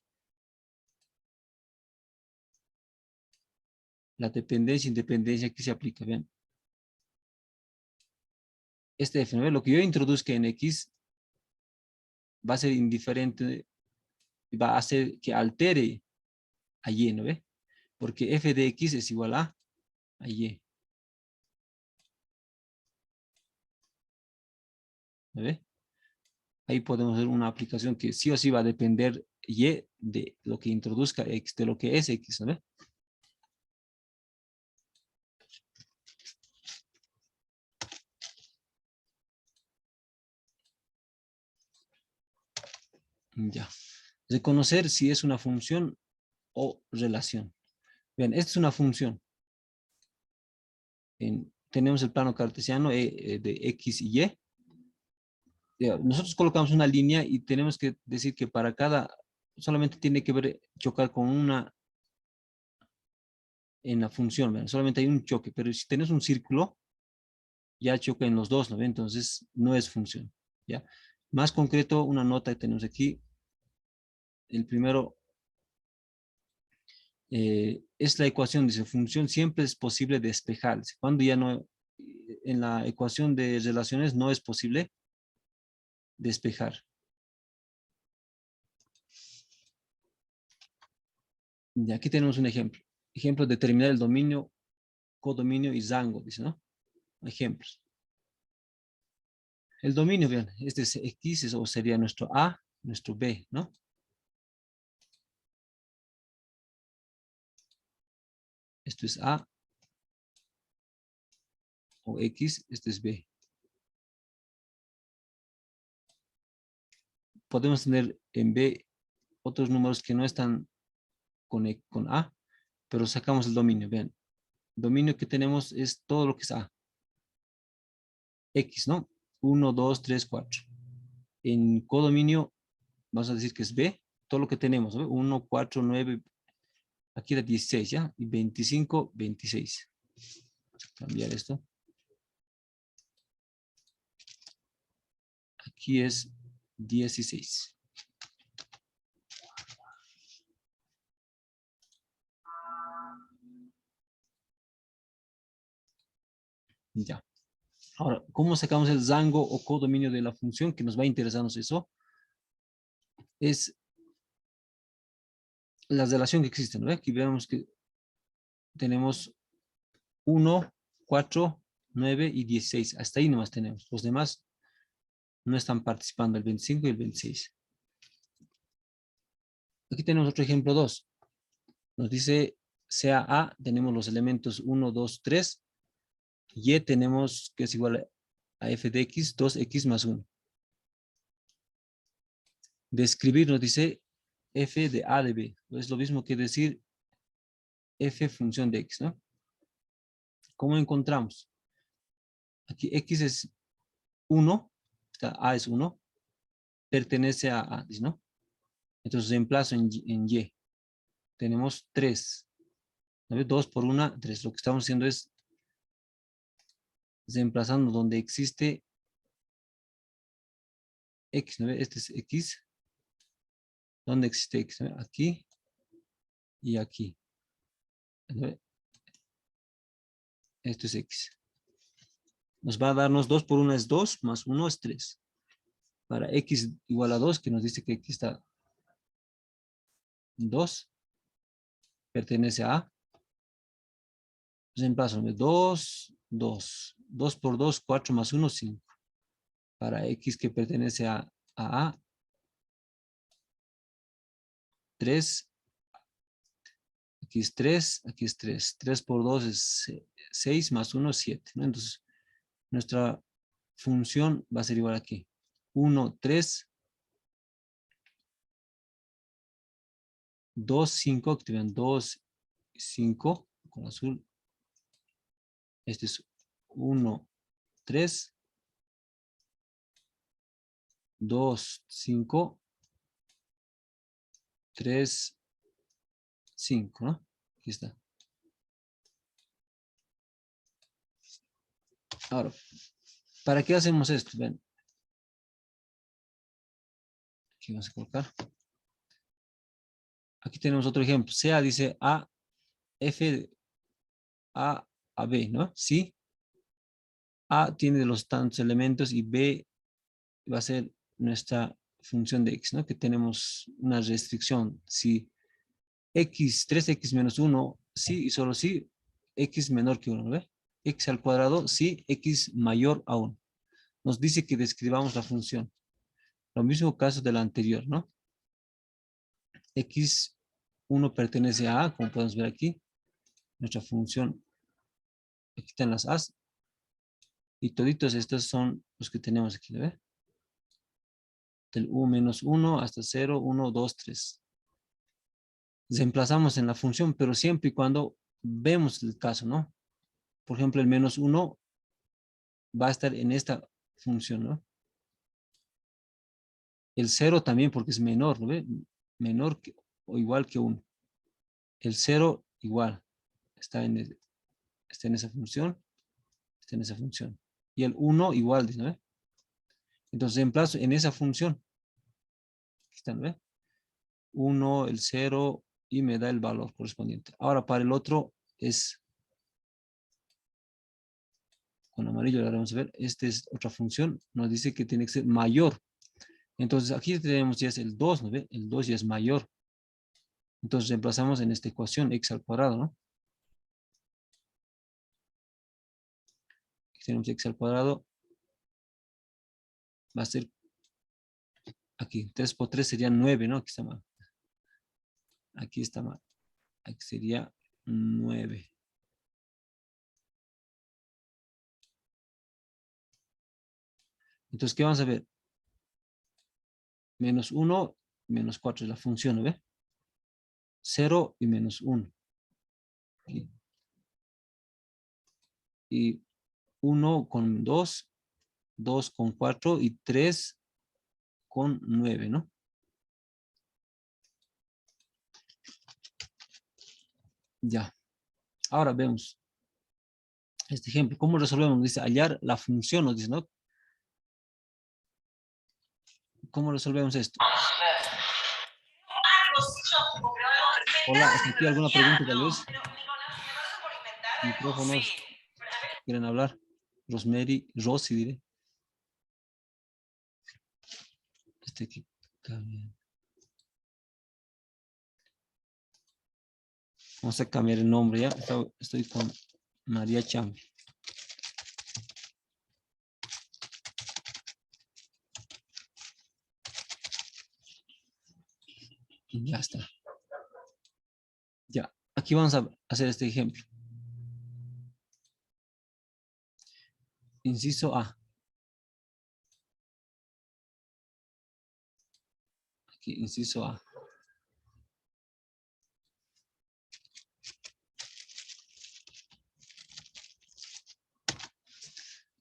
La dependencia e independencia aquí se aplica. Vean. Este f, ¿no? Lo que yo introduzca en x va a ser indiferente, va a hacer que altere a y, ¿no ve? Porque f de x es igual a y. ¿No ve? Ahí podemos hacer una aplicación que sí o sí va a depender y de lo que introduzca x, de lo que es x, ¿no ve? Ya. Reconocer si es una función o relación. Bien, esta es una función. Tenemos el plano cartesiano de x y y. Nosotros colocamos una línea y tenemos que decir que para cada, solamente tiene que chocar con una en la función, ¿verdad? Solamente hay un choque, pero si tienes un círculo, ya choca en los dos, ¿no? Entonces no es función, ¿ya? Más concreto, una nota que tenemos aquí, el primero es la ecuación, dice, función siempre es posible despejar. Cuando ya no, en la ecuación de relaciones no es posible despejar. Y aquí tenemos un ejemplo. Ejemplo, determinar el dominio, codominio y rango, dice, ¿no? Ejemplos. El dominio, vean, este es X, o sería nuestro A, nuestro B, ¿no? Esto es A, o X, este es B. Podemos tener en B otros números que no están con A, pero sacamos el dominio, vean. El dominio que tenemos es todo lo que es A. X, ¿no? 1, 2, 3, 4. En codominio, vamos a decir que es B, todo lo que tenemos, ¿no? 1, 4, 9, aquí era 16, ¿ya? Y 25, 26. Vamos a cambiar esto. Aquí es 16. Ya. Ahora, ¿cómo sacamos el rango o codominio de la función que nos va a interesarnos eso? Es la relación que existe, ¿no? Aquí vemos que tenemos 1, 4, 9 y 16. Hasta ahí nomás tenemos. Los demás no están participando, el 25 y el 26. Aquí tenemos otro ejemplo 2. Nos dice, sea A, tenemos los elementos 1, 2, 3. Y tenemos que es igual a f de x, 2x más 1. Describir nos dice f de a de b. Es lo mismo que decir f función de x, ¿no? ¿Cómo encontramos? Aquí x es 1, a es 1, pertenece a a, ¿no? Entonces reemplazo en y. Tenemos 3. ¿No? 2 por 1, 3. Lo que estamos haciendo es reemplazando donde existe x, ¿no? Este es x. ¿Dónde existe x? ¿No? Aquí y aquí. ¿No? Esto es x. Nos va a darnos 2 por 1 es 2, más 1 es 3. Para x igual a 2, que nos dice que aquí está 2, pertenece a a. Reemplazo, 2, 2. 2 por 2, 4 más 1, 5. Para x que pertenece a a, 3. Aquí es 3, aquí es 3. 3 por 2 es 6 más 1 es 7. ¿No? Entonces, nuestra función va a ser igual aquí. 1, 3, 2, 5. Aquí te vean 2, 5 con azul. Este es 1, 3, 2, 5, 3, 5, ¿no? Aquí está. Ahora, ¿para qué hacemos esto? Ven. Aquí vamos a colocar. Aquí tenemos otro ejemplo. Sea dice A, F, a B, ¿no? Sí. A tiene los tantos elementos y B va a ser nuestra función de x, ¿no? Que tenemos una restricción. Si x, 3x menos 1, sí y solo sí, x menor que 1, ¿ve? X al cuadrado, sí, x mayor a 1. Nos dice que describamos la función. Lo mismo caso de la anterior, ¿no? x1 pertenece a a, como podemos ver aquí. Nuestra función, aquí están las a's. Y toditos estos son los que tenemos aquí, ¿ve? Del u menos 1 hasta 0, 1, 2, 3. Reemplazamos en la función, pero siempre y cuando vemos el caso, ¿no? Por ejemplo, el menos 1 va a estar en esta función, ¿no? El 0 también porque es menor, ¿no ve? Menor que, o igual que 1. El 0 igual, está en esa función, está en esa función. Y el 1 igual, ¿no ve? Entonces reemplazo en esa función. Aquí está, ¿no ve? 1, el 0 y me da el valor correspondiente. Ahora para el otro es con amarillo, ahora vamos a ver, esta es otra función, nos dice que tiene que ser mayor. Entonces aquí tenemos ya es el 2, ¿no ve? El 2 ya es mayor. Entonces reemplazamos en esta ecuación x al cuadrado, ¿no? Aquí tenemos x al cuadrado. Va a ser aquí, 3 por 3 sería 9, ¿no? Aquí está mal. Aquí está mal. Aquí sería 9. Entonces, ¿qué vamos a ver? Menos 1, menos 4 es la función, ¿no ve? 0 y menos 1. Aquí. Y 1 con 2, 2 con 4 y 3 con 9, ¿no? Ya. Ahora vemos este ejemplo. ¿Cómo resolvemos? Nos dice hallar la función, nos dice, ¿no? ¿Cómo resolvemos esto? Hola, ¿hasta aquí alguna pregunta tal vez? Micrófonos, ¿quieren hablar? Rosy diré. Este aquí también. Vamos a cambiar el nombre ya. Estoy con María Chambi. Y ya está. Ya. Aquí vamos a hacer este ejemplo. Inciso A. Aquí, inciso A.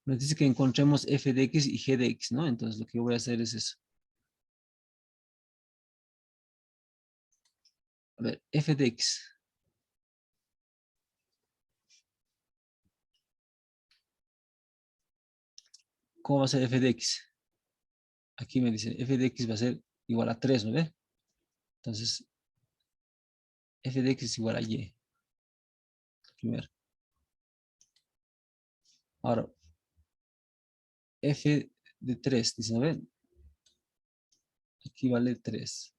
Nos dice que encontremos f de x y g de x, ¿no? Entonces lo que yo voy a hacer es eso. A ver, f de x. ¿Cómo va a ser f de x? Aquí me dice f de x va a ser igual a 3, ¿no ve? Entonces, f de x es igual a y. Primero. Ahora, f de 3, dice, ¿no ven? Aquí vale 3.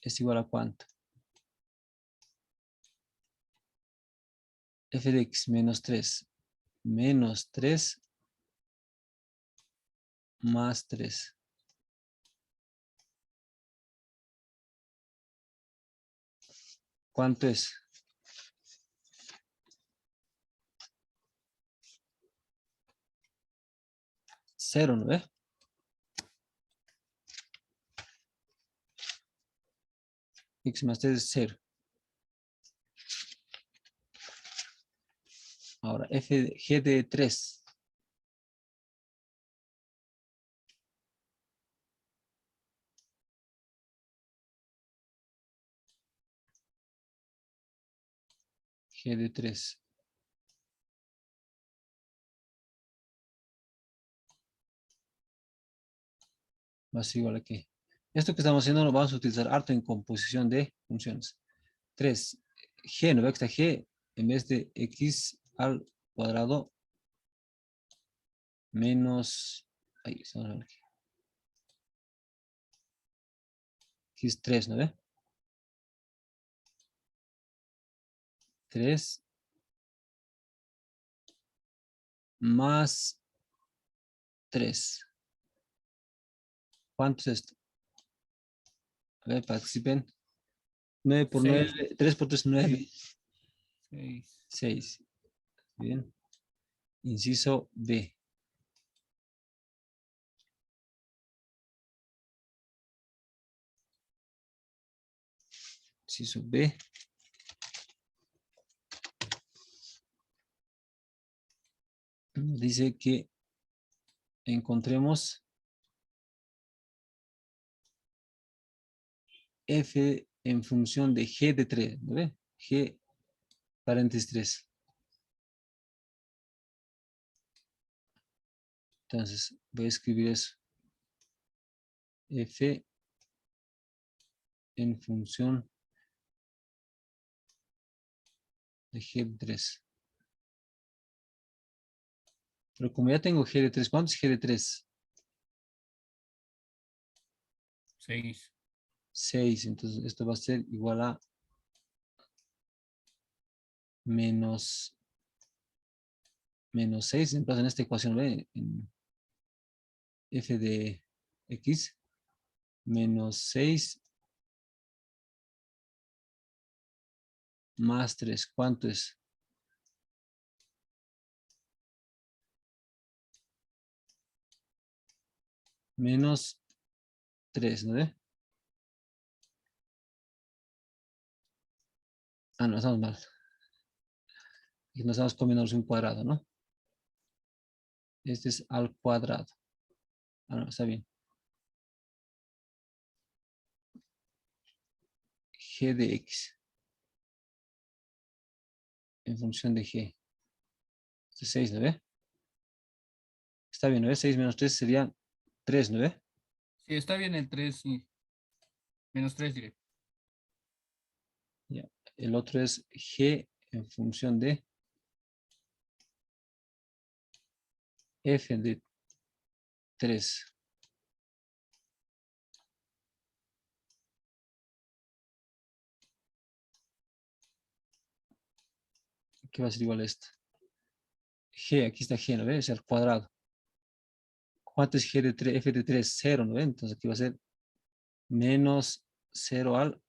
¿Es igual a cuánto? F de x menos 3. Menos 3 más 3. ¿Cuánto es? Cero, ¿no ve? X más 3 es 0. Ahora, g de 3. G de 3. Va a ser igual a qué. Esto que estamos haciendo lo vamos a utilizar harto en composición de funciones. 3. G, ¿no ve que está G? En vez de x al cuadrado menos... Ahí, estamos a ver aquí. Aquí es 3, ¿no ve? 3 más 3. ¿Cuánto es esto? A ver, participen. 9 por 9, 3 por 3, 9. 6. 6. Bien. Inciso B. Inciso B. Dice que encontremos f en función de g de 3, ¿no ve? G paréntesis 3. Entonces voy a escribir eso. F en función de g de 3. Pero como ya tengo g de 3, ¿cuánto es g de 3? 6. 6. Entonces esto va a ser igual a menos 6. Entonces en esta ecuación, ¿ve? En f de x menos 6 más 3. ¿Cuánto es? Menos 3, ¿no ve? Ah, no, estamos mal. Y nos estamos comiendo un cuadrado, ¿no? Este es al cuadrado. Ah, no, está bien. G de x en función de g. Este es 6, ¿no ve? Está bien, ¿no ve? 6 menos 3 sería 3, ¿no ve? Sí, está bien el 3, sí. Menos 3 diré. Ya. El otro es g en función de f de 3. ¿Qué va a ser igual a esto? G, aquí está G, ¿no ves? Al cuadrado. ¿Cuánto es G de 3? F de 3, 0, ¿no ves? Entonces aquí va a ser menos 0 al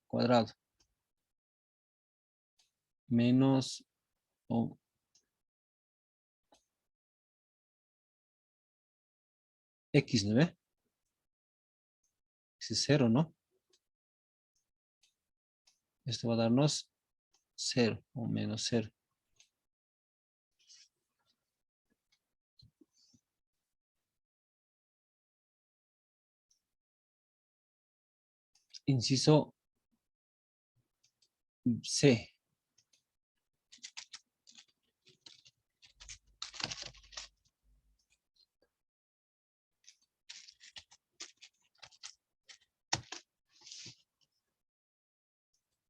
cuadrado. Menos X, ¿no ves? X es 0, ¿no? Esto va a darnos 0 o menos 0. Inciso C.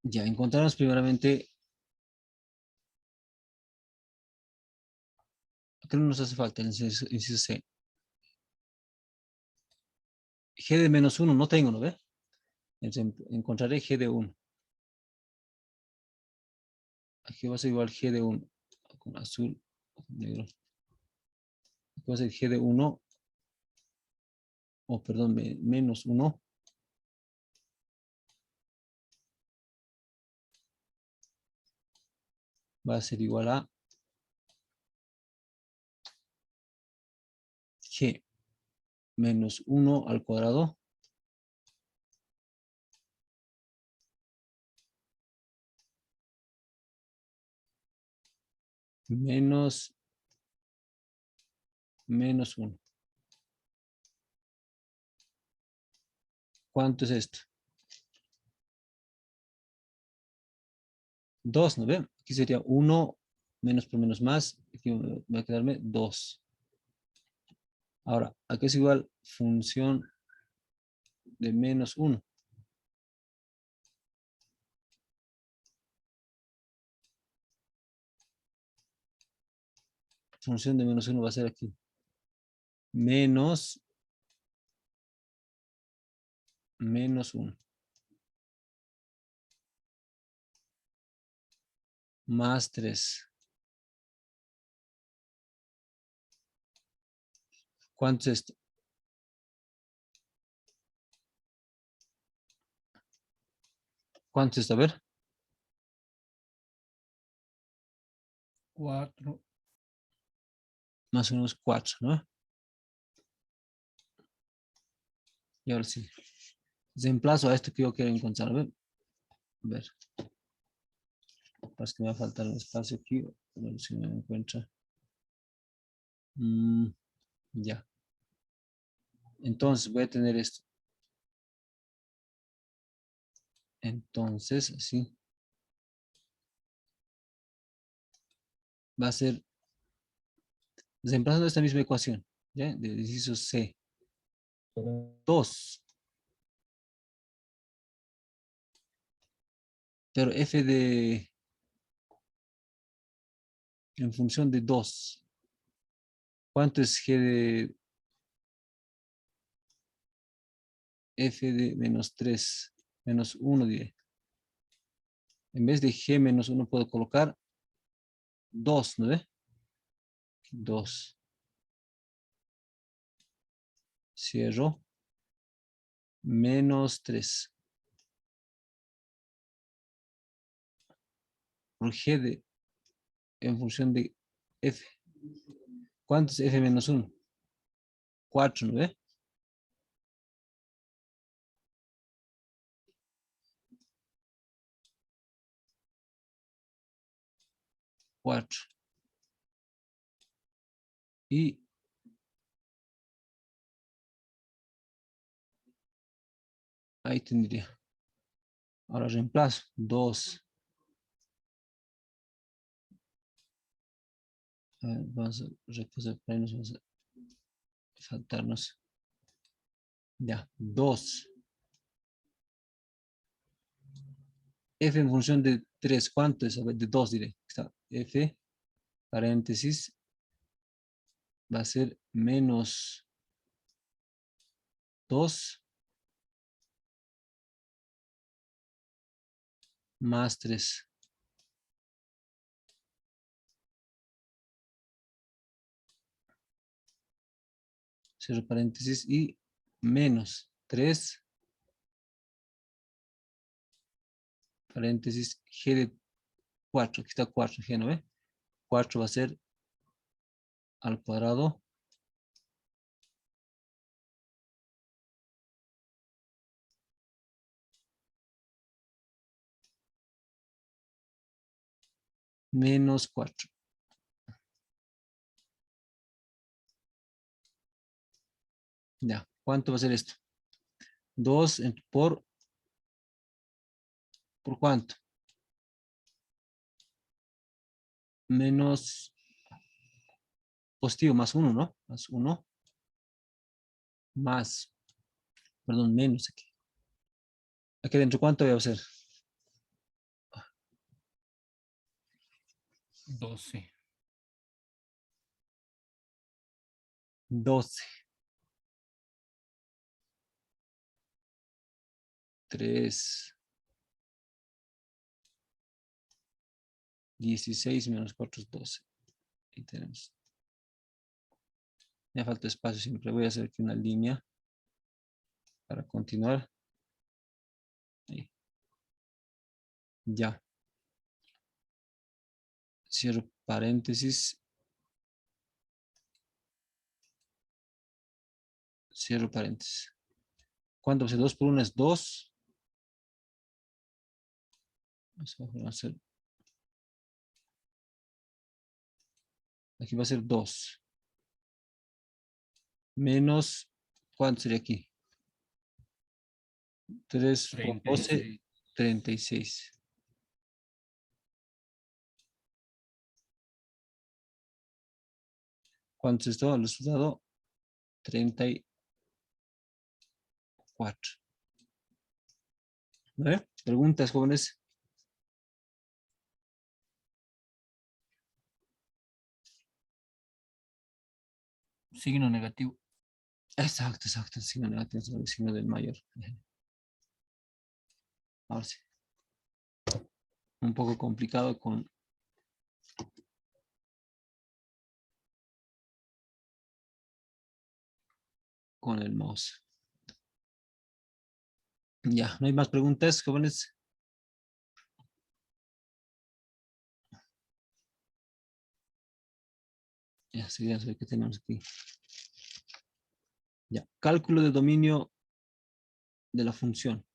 Ya encontramos primeramente. Acá no nos hace falta el inciso C. G de menos 1 no tengo, ¿no ve? Entonces encontraré G de 1. Aquí va a ser igual G de 1. Con azul, con negro. Aquí va a ser G de 1. O perdón, menos 1. Va a ser igual a G menos 1 al cuadrado menos 1. ¿Cuánto es esto? 2, ¿no ven? Aquí sería 1 menos por menos más. Aquí va a quedarme 2. Ahora, aquí es igual función de menos 1. Función de menos 1 va a ser aquí. Menos 1. Más 3. ¿Cuánto es esto? ¿Cuánto es esto? A ver. 4. Más o menos 4, ¿no? Y ahora sí. Reemplazo a esto que yo quiero encontrar. A ver. Parece que me va a faltar un espacio aquí. A ver si me encuentra. Ya. Entonces voy a tener esto. Entonces, así. Va a ser reemplazando esta misma ecuación. ¿Ya? De inciso C. 2. Pero f de en función de 2. ¿Cuánto es g de f de menos 3? Menos 1 diré. En vez de g menos 1 puedo colocar 2, ¿no ve? 2. Cierro. Menos 3. Por g de en función de f. ¿Cuánto es f menos 1? 4, ¿no ve? 4. Y ahí tendría. Ahora reemplazo. 2. Vamos a repasar por ahí, nos vamos a faltarnos. Ya. 2. f en función de 3, ¿cuánto es? A ver, de 2 diré. Está f, paréntesis, va a ser menos 2 más 3. Cierro paréntesis y menos 3, paréntesis, g de 4. Aquí está 4, g, ¿no ve? 4 va a ser al cuadrado menos 4. Ya, ¿cuánto va a ser esto? 2 ¿por cuánto? Menos positivo, más 1, ¿no? Más 1, más, perdón, menos aquí. Aquí adentro, ¿cuánto voy a hacer? 12. 12. 3. 16 menos 4 es 12. Ahí tenemos. Me falta espacio siempre. Voy a hacer aquí una línea para continuar. Ahí. Ya. Cierro paréntesis. Cierro paréntesis. ¿Cuánto va a ser? 2 por 1 es 2. Vamos a hacer. Aquí va a ser 2. Menos, ¿cuánto sería aquí? 3 por 12, 36. ¿Cuánto es esto? El resultado, 34. ¿No? ¿Preguntas, jóvenes? Signo negativo. Exacto, exacto. El signo negativo es el signo del mayor. Ahora sí. Un poco complicado con el mouse. Ya, ¿no hay más preguntas, jóvenes? Ya, seguimos a ver qué tenemos aquí. Ya, cálculo de dominio de la función.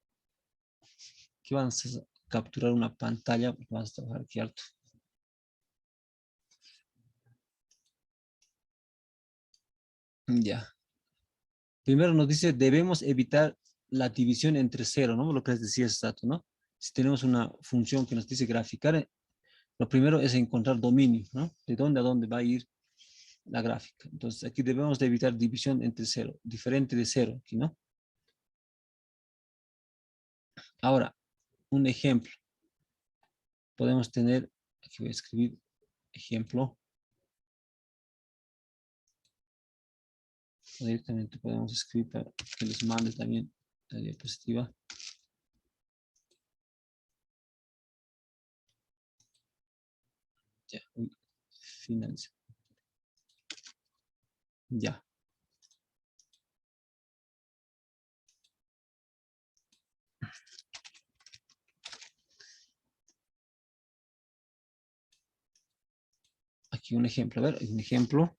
Aquí vamos a capturar una pantalla. Vamos a trabajar aquí harto. Ya. Primero nos dice, debemos evitar la división entre 0, ¿no? Lo que les decía hace rato, ¿no? Si tenemos una función que nos dice graficar, lo primero es encontrar dominio, ¿no? De dónde a dónde va a ir la gráfica. Entonces, aquí debemos de evitar división entre 0, diferente de 0, aquí, ¿no? Ahora, un ejemplo. Podemos tener, aquí voy a escribir ejemplo. Directamente podemos escribir para que les mande también la diapositiva. Ya, finaliza. Ya. Aquí un ejemplo, a ver, un ejemplo.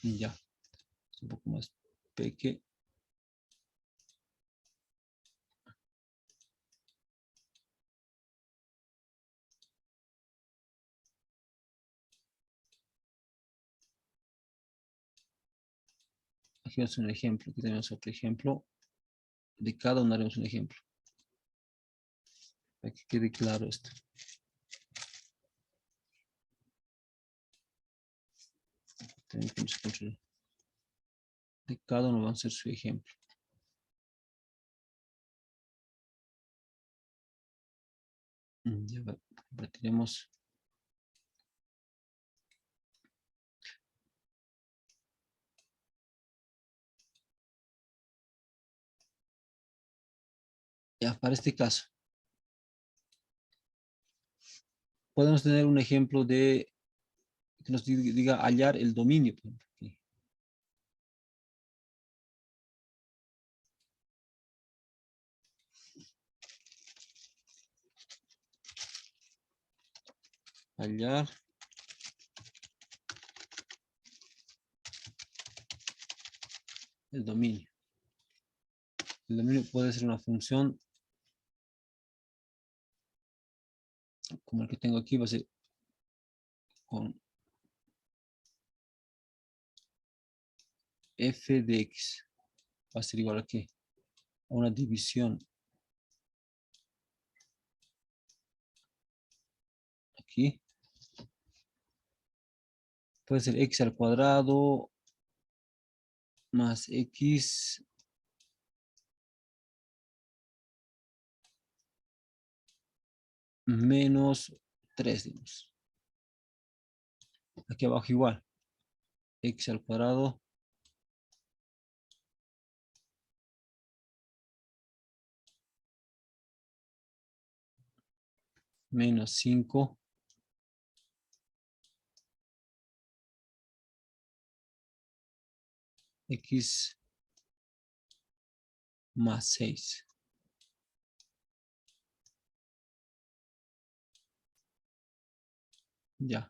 Ya, un poco más pequeño. Aquí es un ejemplo, aquí tenemos otro ejemplo. De cada uno haremos un ejemplo. Para que quede claro esto. También tenemos que controlar. De cada uno va a ser su ejemplo. Ya tenemos. Ya, para este caso. Podemos tener un ejemplo de que nos diga hallar el dominio. Por ejemplo, aquí. Hallar el dominio. El dominio puede ser una función como el que tengo aquí, va a ser con f de x. Va a ser igual a qué? A una división. Aquí. Puede ser x al cuadrado más x menos 3, digamos. Aquí abajo igual. X al cuadrado menos 5 x más 6. Ya.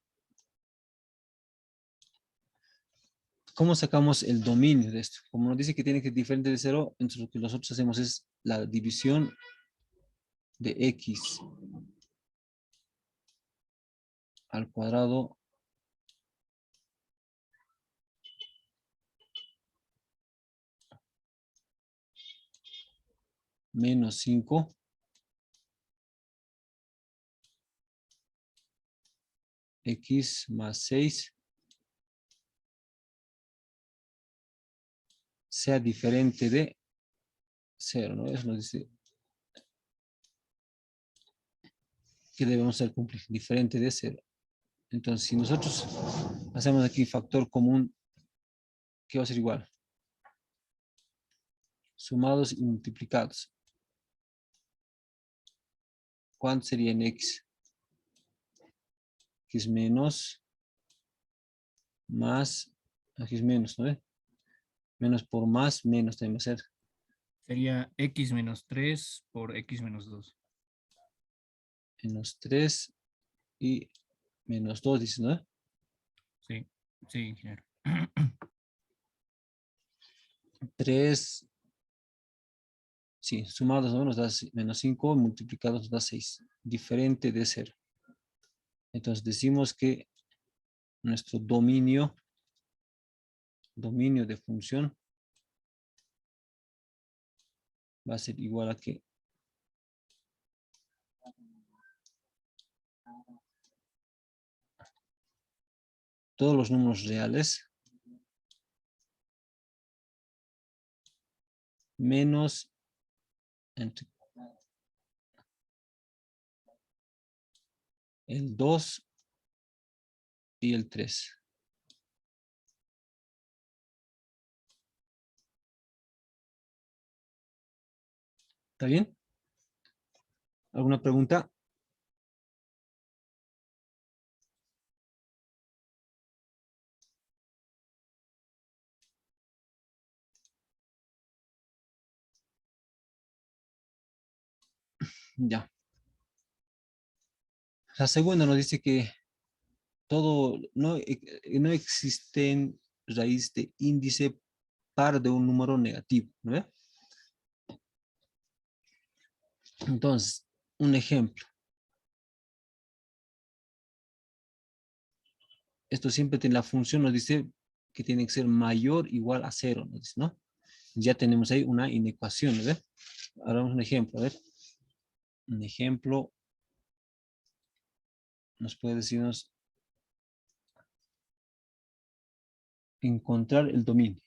¿Cómo sacamos el dominio de esto? Como nos dice que tiene que ser diferente de 0, entonces lo que nosotros hacemos es la división de x al cuadrado menos 5 x más 6 sea diferente de 0, ¿no? Eso nos dice que debemos ser diferente de 0. Entonces, si nosotros hacemos aquí factor común, ¿qué va a ser igual? Sumados y multiplicados. ¿Cuánto sería en x? X menos, más, aquí es menos, ¿no? Menos por más, menos también va a ser. Sería x menos 3 por x menos 2. Menos 3 y menos 2, dice, ¿no? Sí, sí, ingeniero. 3, sí, sumados, ¿no? Nos da menos 5, multiplicados nos da 6. Diferente de 0. Entonces decimos que nuestro dominio de función va a ser igual a que todos los números reales menos entre el 2 y el 3. ¿Está bien? ¿Alguna pregunta? Ya. La segunda nos dice que todo, no existen raíz de índice par de un número negativo, ¿no? Entonces, un ejemplo. Esto siempre tiene la función, nos dice que tiene que ser mayor o igual a 0, nos dice, ¿no? Ya tenemos ahí una inecuación, ¿no? Ahora vamos a un ejemplo, a ver. Un ejemplo nos puede decirnos encontrar el dominio.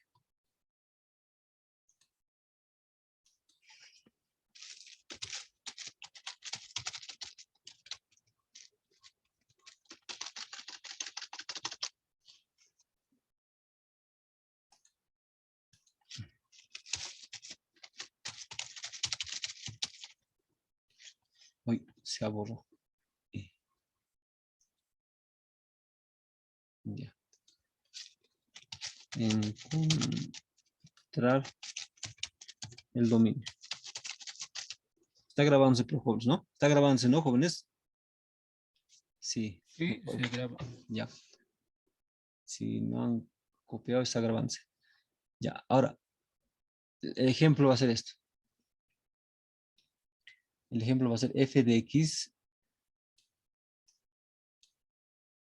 Uy, se borró. Ya. Encontrar el dominio. Está grabándose por jóvenes, ¿no? Está grabándose, ¿no, jóvenes? Sí. Sí, se graba. Ya. Si no han copiado, está grabándose. Ya, ahora, el ejemplo va a ser esto. El ejemplo va a ser f de x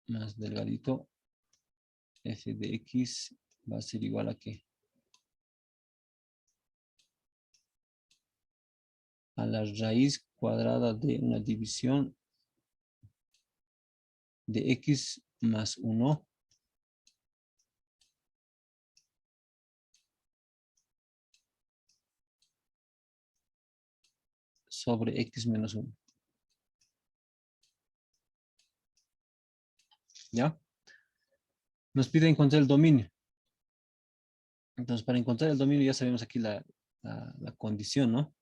más delgadito. F de x va a ser igual a ¿qué? A la raíz cuadrada de una división de x más 1 sobre x menos 1. ¿Ya? Nos pide encontrar el dominio. Entonces, para encontrar el dominio ya sabemos aquí la condición, ¿no?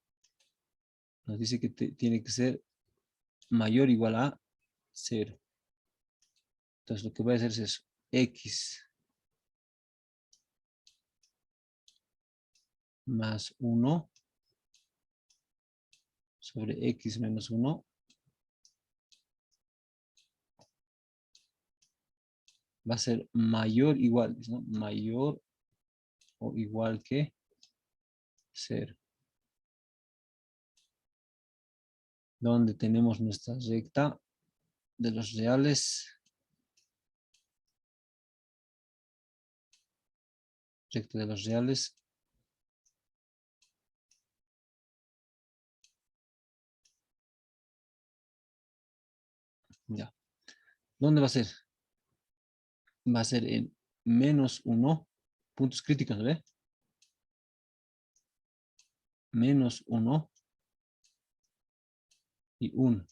Nos dice que tiene que ser mayor o igual a 0. Entonces, lo que voy a hacer es eso. X más 1 sobre x menos 1 va a ser mayor o igual, ¿no? Mayor o igual que 0. Donde tenemos nuestra recta de los reales. Recta de los reales. Ya. ¿Dónde va a ser? Va a ser en menos 1. Puntos críticos, ¿no ve? Menos 1 y 1.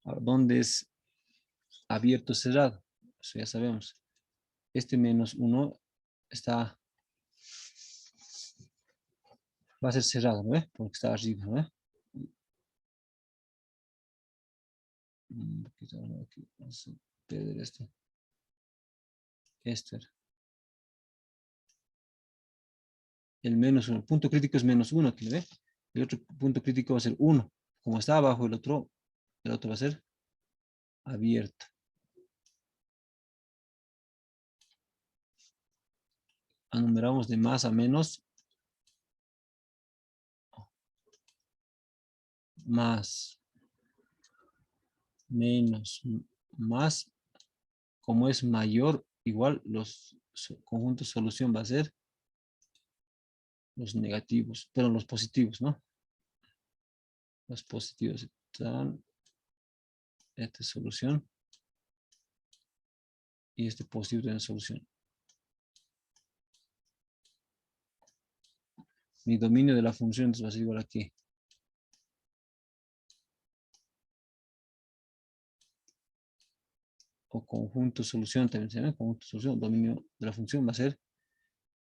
Ahora, ¿dónde es abierto o cerrado? Eso ya sabemos. Este menos 1 está, va a ser cerrado, ¿no ve? Porque está arriba, ¿no ve? Aquí, vamos a perder esto. Este. El menos 1. El punto crítico es menos 1, aquí, ¿lo ve? El otro punto crítico va a ser 1. Como está abajo el otro va a ser abierto. Enumeramos de más a menos. Más. Menos. Más. Como es mayor, igual los conjuntos solución va a ser los negativos, pero los positivos, ¿no? Los positivos están, esta es solución y este positivo tiene solución. Mi dominio de la función entonces va a ser igual a ¿qué? O conjunto solución también se llama conjunto solución. Dominio de la función va a ser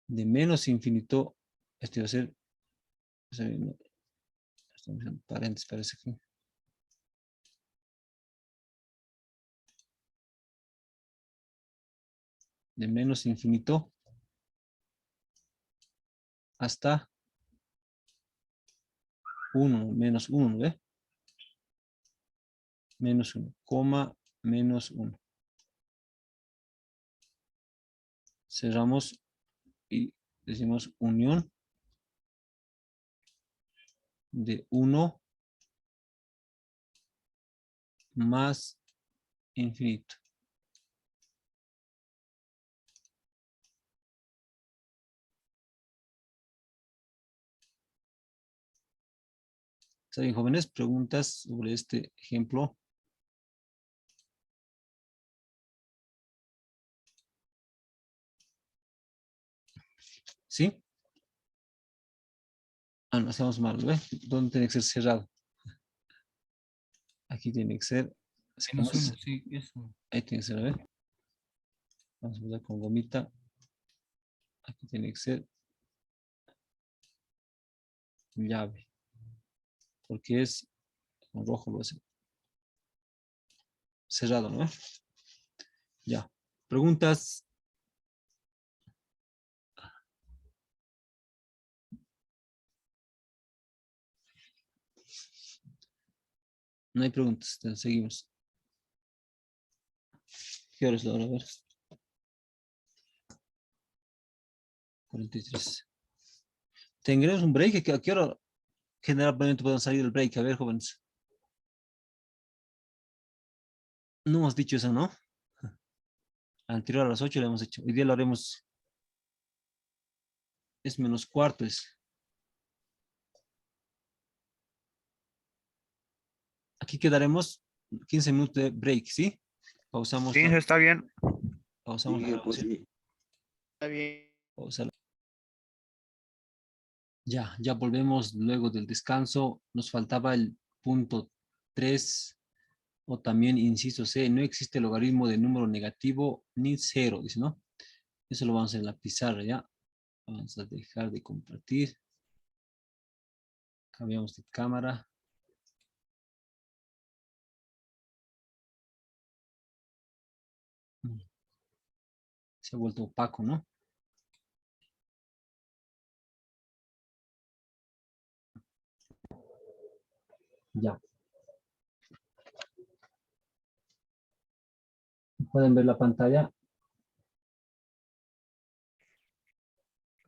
de menos infinito. Este va a ser, paréntesis parece que. De menos infinito hasta 1, menos 1, ¿ve? Menos 1, coma, menos 1. Cerramos y decimos unión de 1 más infinito. ¿Está bien, jóvenes? ¿Preguntas sobre este ejemplo? ¿Sí? Ah, no, hacemos mal, ¿ve? ¿Dónde tiene que ser cerrado? Aquí tiene que ser. ¿Cómo Menos es? 1, sí, eso. Ahí tiene que ser, ¿ve? Vamos a usar con gomita. Aquí tiene que ser llave. Porque es con rojo, lo hace cerrado, ¿no? Ya. Preguntas. No hay preguntas. Entonces, seguimos. ¿Qué hora es la hora? A ver. 43. ¿Tendremos un break? ¿A qué hora generalmente pueden salir del break? A ver, jóvenes. No hemos dicho eso, ¿no? Anterior a las 8 lo hemos hecho. Hoy día lo haremos. Es menos cuarto. Aquí quedaremos 15 minutos de break, ¿sí? Pausamos Sí, la, está bien. pausamos la grabación. Está bien. Pausala. Ya volvemos luego del descanso. Nos faltaba el punto 3 o también inciso C. No existe logaritmo de número negativo ni cero, dice, ¿no? Eso lo vamos a hacer en la pizarra, ¿ya? Vamos a dejar de compartir. Cambiamos de cámara. Se ha vuelto opaco, ¿no? Ya. ¿Pueden ver la pantalla?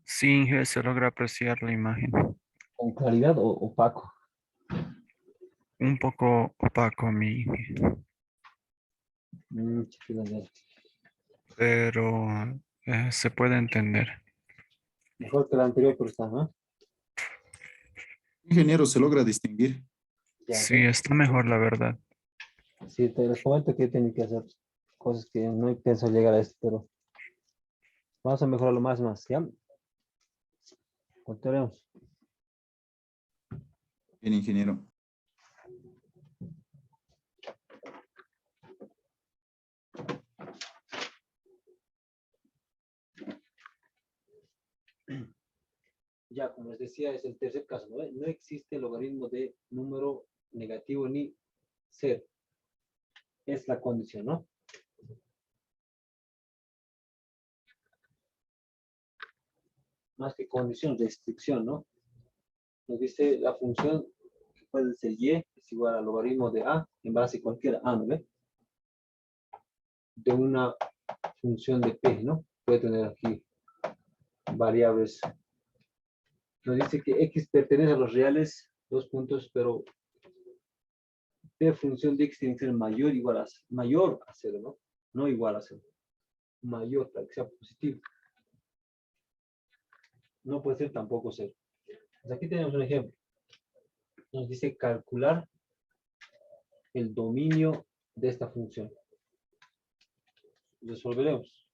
Sí, se logra apreciar la imagen. ¿Con claridad o opaco? Un poco opaco pero se puede entender. Mejor que la anterior, pero está, ¿no? Ingeniero, se logra distinguir. Ya, Sí, está mejor, la verdad. sí, te les comento que tienen que hacer cosas que no pienso llegar a esto, pero vamos a mejorarlo más, ¿ya? Continuemos. Bien, ingeniero. Ya, como les decía, es el tercer caso, ¿no? No existe logaritmo de número negativo ni cero. Es la condición, ¿no? Más que condición, restricción, ¿no? Nos dice la función que puede ser y es igual al logaritmo de a en base a cualquier a, ¿no ve? De una función de p, ¿no? Puede tener aquí variables. Nos dice que x pertenece a los reales, dos puntos, pero p función de x tiene que ser mayor a 0, ¿no? No igual a 0. Mayor para que sea positivo. No puede ser tampoco 0. Pues aquí tenemos un ejemplo. Nos dice calcular el dominio de esta función. Resolveremos.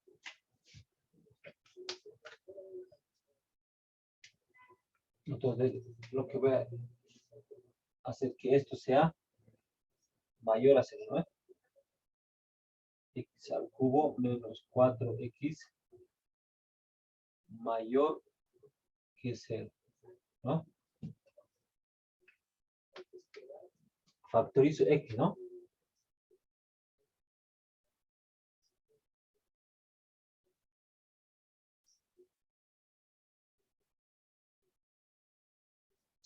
Entonces, lo que voy a hacer que esto sea mayor a 0, ¿no? X al cubo menos 4x mayor que 0, ¿no? Factorizo x, ¿no?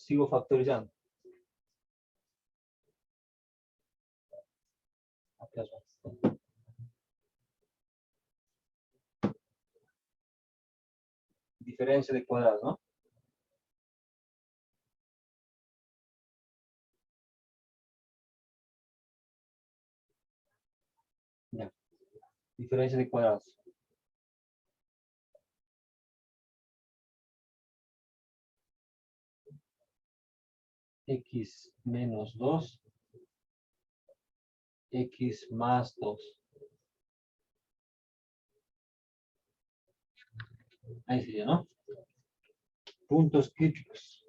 Sigo factorizando. Acá va. Diferencia de cuadrados, ¿no? Ya. Diferencia de cuadrados. X menos 2. X más 2. Ahí sería, ¿no? Puntos críticos.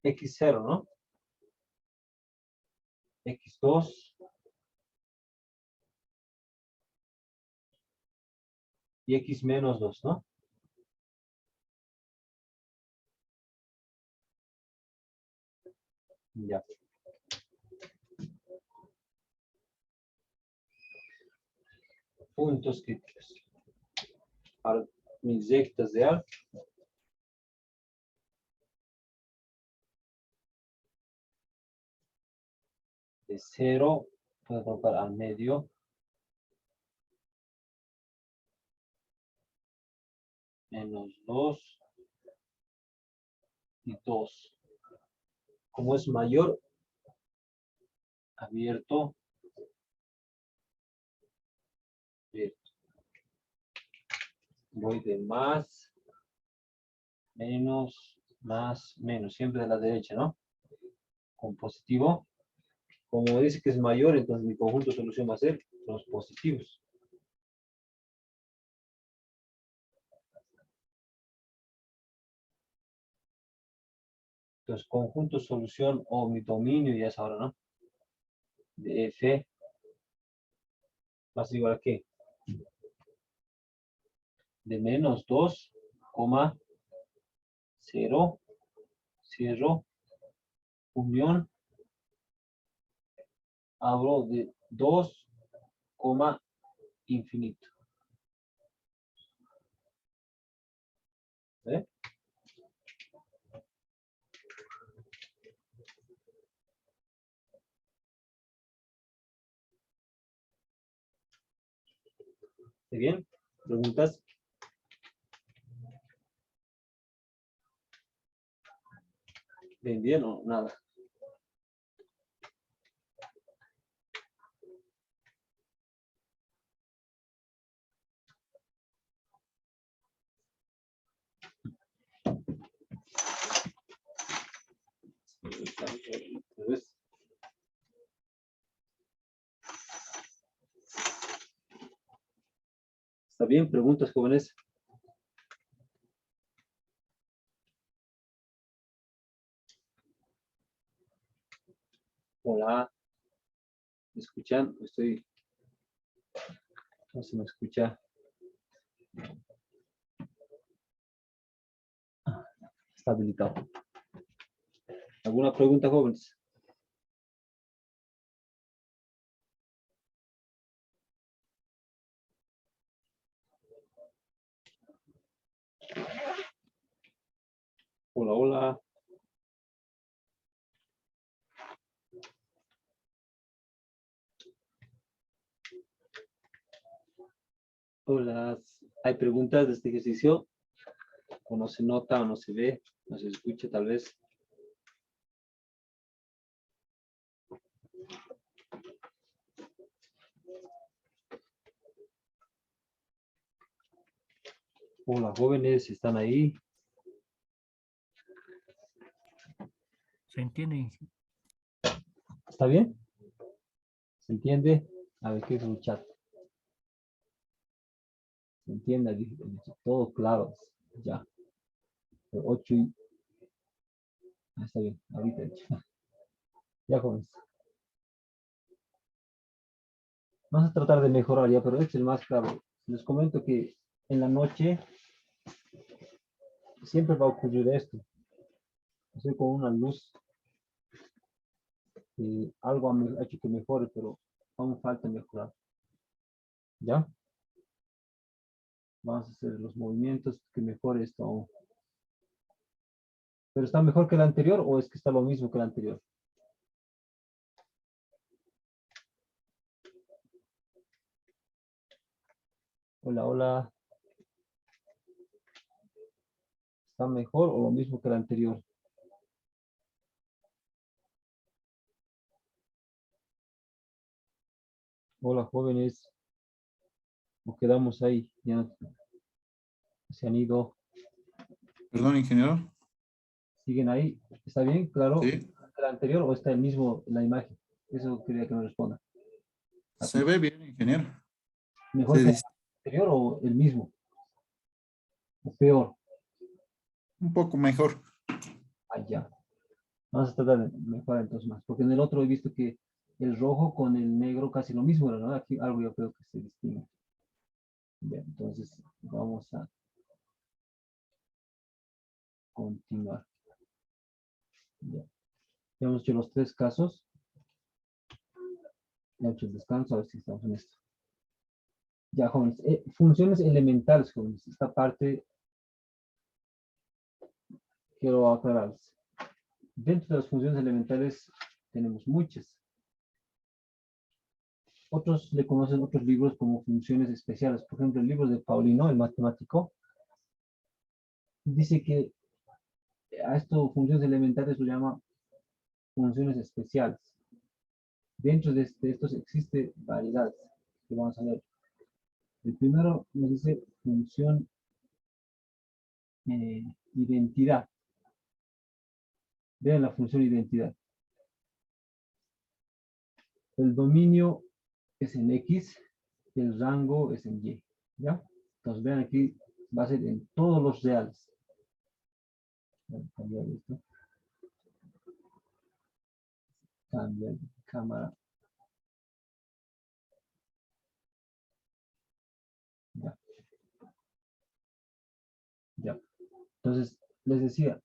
X0, ¿no? X2. Y X menos 2, ¿no? Ya. Puntos críticos. Ahora, mis rectas de A. De 0, puedo colocar al medio. Menos 2. Y 2. Como es mayor, abierto. Abierto. Voy de más, menos, más, menos. Siempre de la derecha, ¿no? Con positivo. Como dice que es mayor, entonces mi conjunto de solución va a ser los positivos. Entonces, conjunto de solución o mi dominio ya es ahora, ¿no? De F va a ser igual a ¿qué? De menos 2, 0, cierro, unión, abro de 2, infinito. ¿Eh? ¿Está bien? ¿Preguntas? ¿Bien, bien o nada? ¿Está bien? ¿Preguntas, jóvenes? Hola. ¿Me escuchan? No se me escucha. Está habilitado. ¿Alguna pregunta, jóvenes? Hola, hola. Hola. ¿Hay preguntas de este ejercicio? ¿O no se nota o no se ve? ¿No se escucha tal vez? Hola, jóvenes, ¿están ahí? ¿Se entiende? ¿Está bien? ¿Se entiende? A ver, ¿qué es un chat? ¿Se entiende? Todo claro. Ya. 8 y... Está bien, ahorita. Ya, jóvenes. Vamos a tratar de mejorar ya, pero este es el más claro. Les comento que en la noche siempre va a ocurrir esto. Estoy con una luz. Algo ha hecho que mejore, pero aún falta mejorar. ¿Ya? Vamos a hacer los movimientos que mejore esto aún. ¿Pero está mejor que el anterior o es que está lo mismo que el anterior? Hola, hola. ¿Está mejor o lo mismo que el anterior? Hola, jóvenes. Nos quedamos ahí. Ya se han ido. Perdón, ingeniero. ¿Siguen ahí? ¿Está bien? Claro. Sí, ¿El anterior o está el mismo en la imagen? Eso quería que me responda. se ve bien, ingeniero. ¿Mejor Se que el dis- anterior o el mismo? ¿O peor? un poco mejor. Allá. Vamos a tratar de mejorar entonces más. Porque en el otro he visto que el rojo con el negro casi lo mismo, ¿no? Aquí algo yo creo que se distingue. Bien, entonces vamos a continuar. Ya. Ya hemos hecho los 3 casos. Ya he hecho el descanso, a ver si estamos en esto. Ya, jóvenes. Funciones elementales, jóvenes. Esta parte quiero aclararles. Dentro de las funciones elementales tenemos muchas. Otros le conocen otros libros como funciones especiales. Por ejemplo, el libro de Paulino, el matemático, dice que a estas funciones elementales lo llama funciones especiales. Dentro de estos existe variedades que vamos a ver. El primero nos dice función identidad. Vean la función identidad. El dominio es en X, el rango es en Y. ¿Ya? Entonces vean aquí, va a ser en todos los reales. Voy a cambiar esto. Cambiar de cámara. Ya. Ya. Entonces, les decía,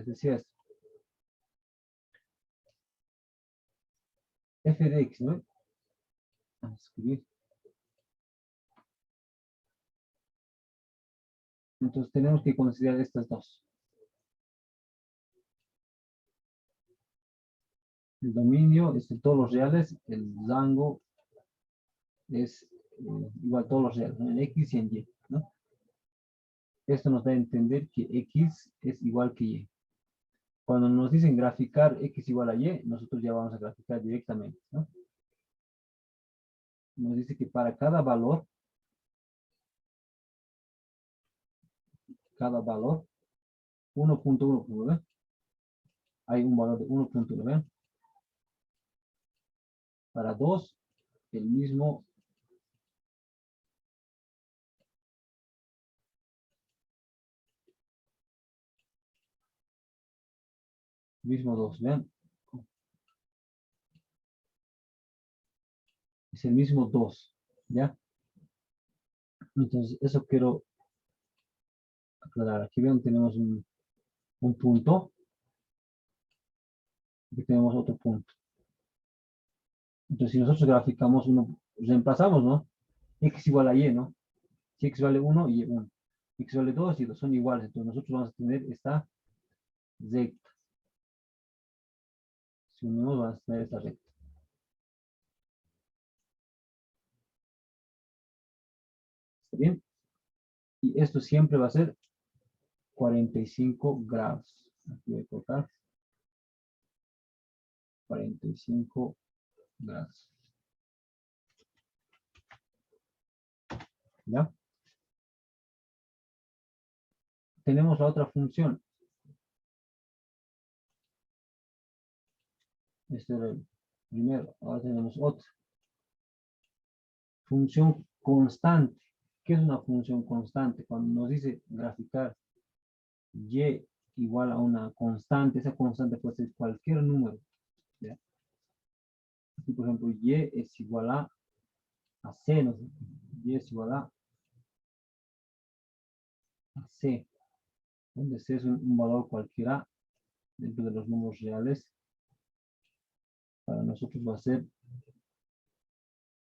esto. F de X, ¿no? Vamos a escribir. Entonces tenemos que considerar estas dos. El dominio es de todos los reales, el rango es igual a todos los reales, ¿no? En X y en Y, ¿no? Esto nos da a entender que X es igual que Y. Cuando nos dicen graficar X igual a Y, nosotros ya vamos a graficar directamente, ¿no? Nos dice que para cada valor, 1.1, ¿ven? Hay un valor de 1.1, ¿ven? Para 2, el mismo mismo 2, ¿ven? Es el mismo 2, ¿ya? Entonces, eso quiero aclarar. Aquí ven, tenemos un punto. Aquí tenemos otro punto. Entonces, si nosotros graficamos uno, reemplazamos, ¿no? X igual a Y, ¿no? Si X vale 1, Y 1. X vale 2 y 2 son iguales. Entonces, nosotros vamos a tener esta recta. Si unimos, vamos a tener esta recta. ¿Está bien? Y esto siempre va a ser 45 grados. Aquí voy a colocar 45 grados. ¿Ya? Tenemos la otra función. Este era el primero. Ahora tenemos otra. Función constante. ¿Qué es una función constante? Cuando nos dice graficar y igual a una constante, esa constante puede ser cualquier número. ¿Ya? Aquí, por ejemplo, y es igual a c, ¿no? Y es igual a c, donde c es un valor cualquiera dentro de los números reales. Para nosotros va a ser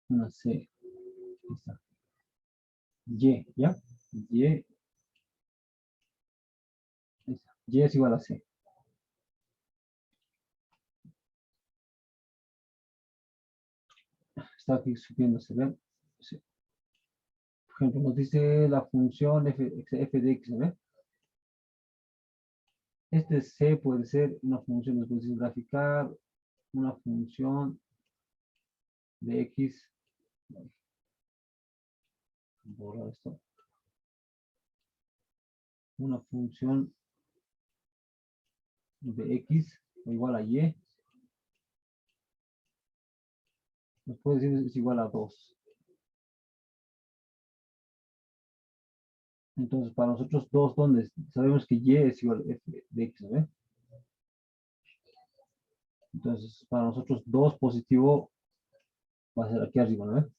una c. Esta. Y, ¿ya? Y, esta. Y es igual a c. Está aquí subiéndose, ¿ven? Sí. Por ejemplo, nos dice la función f de x, ¿ven? Este c puede ser una función, nos puede decir graficar una función de x. Borrar esto. una función de x igual a y, nos puede decir es igual a 2. Entonces, para nosotros 2, ¿dónde? Sabemos que y es igual a f de x, ¿no? Entonces, para nosotros 2 positivo va a ser aquí arriba, ¿no?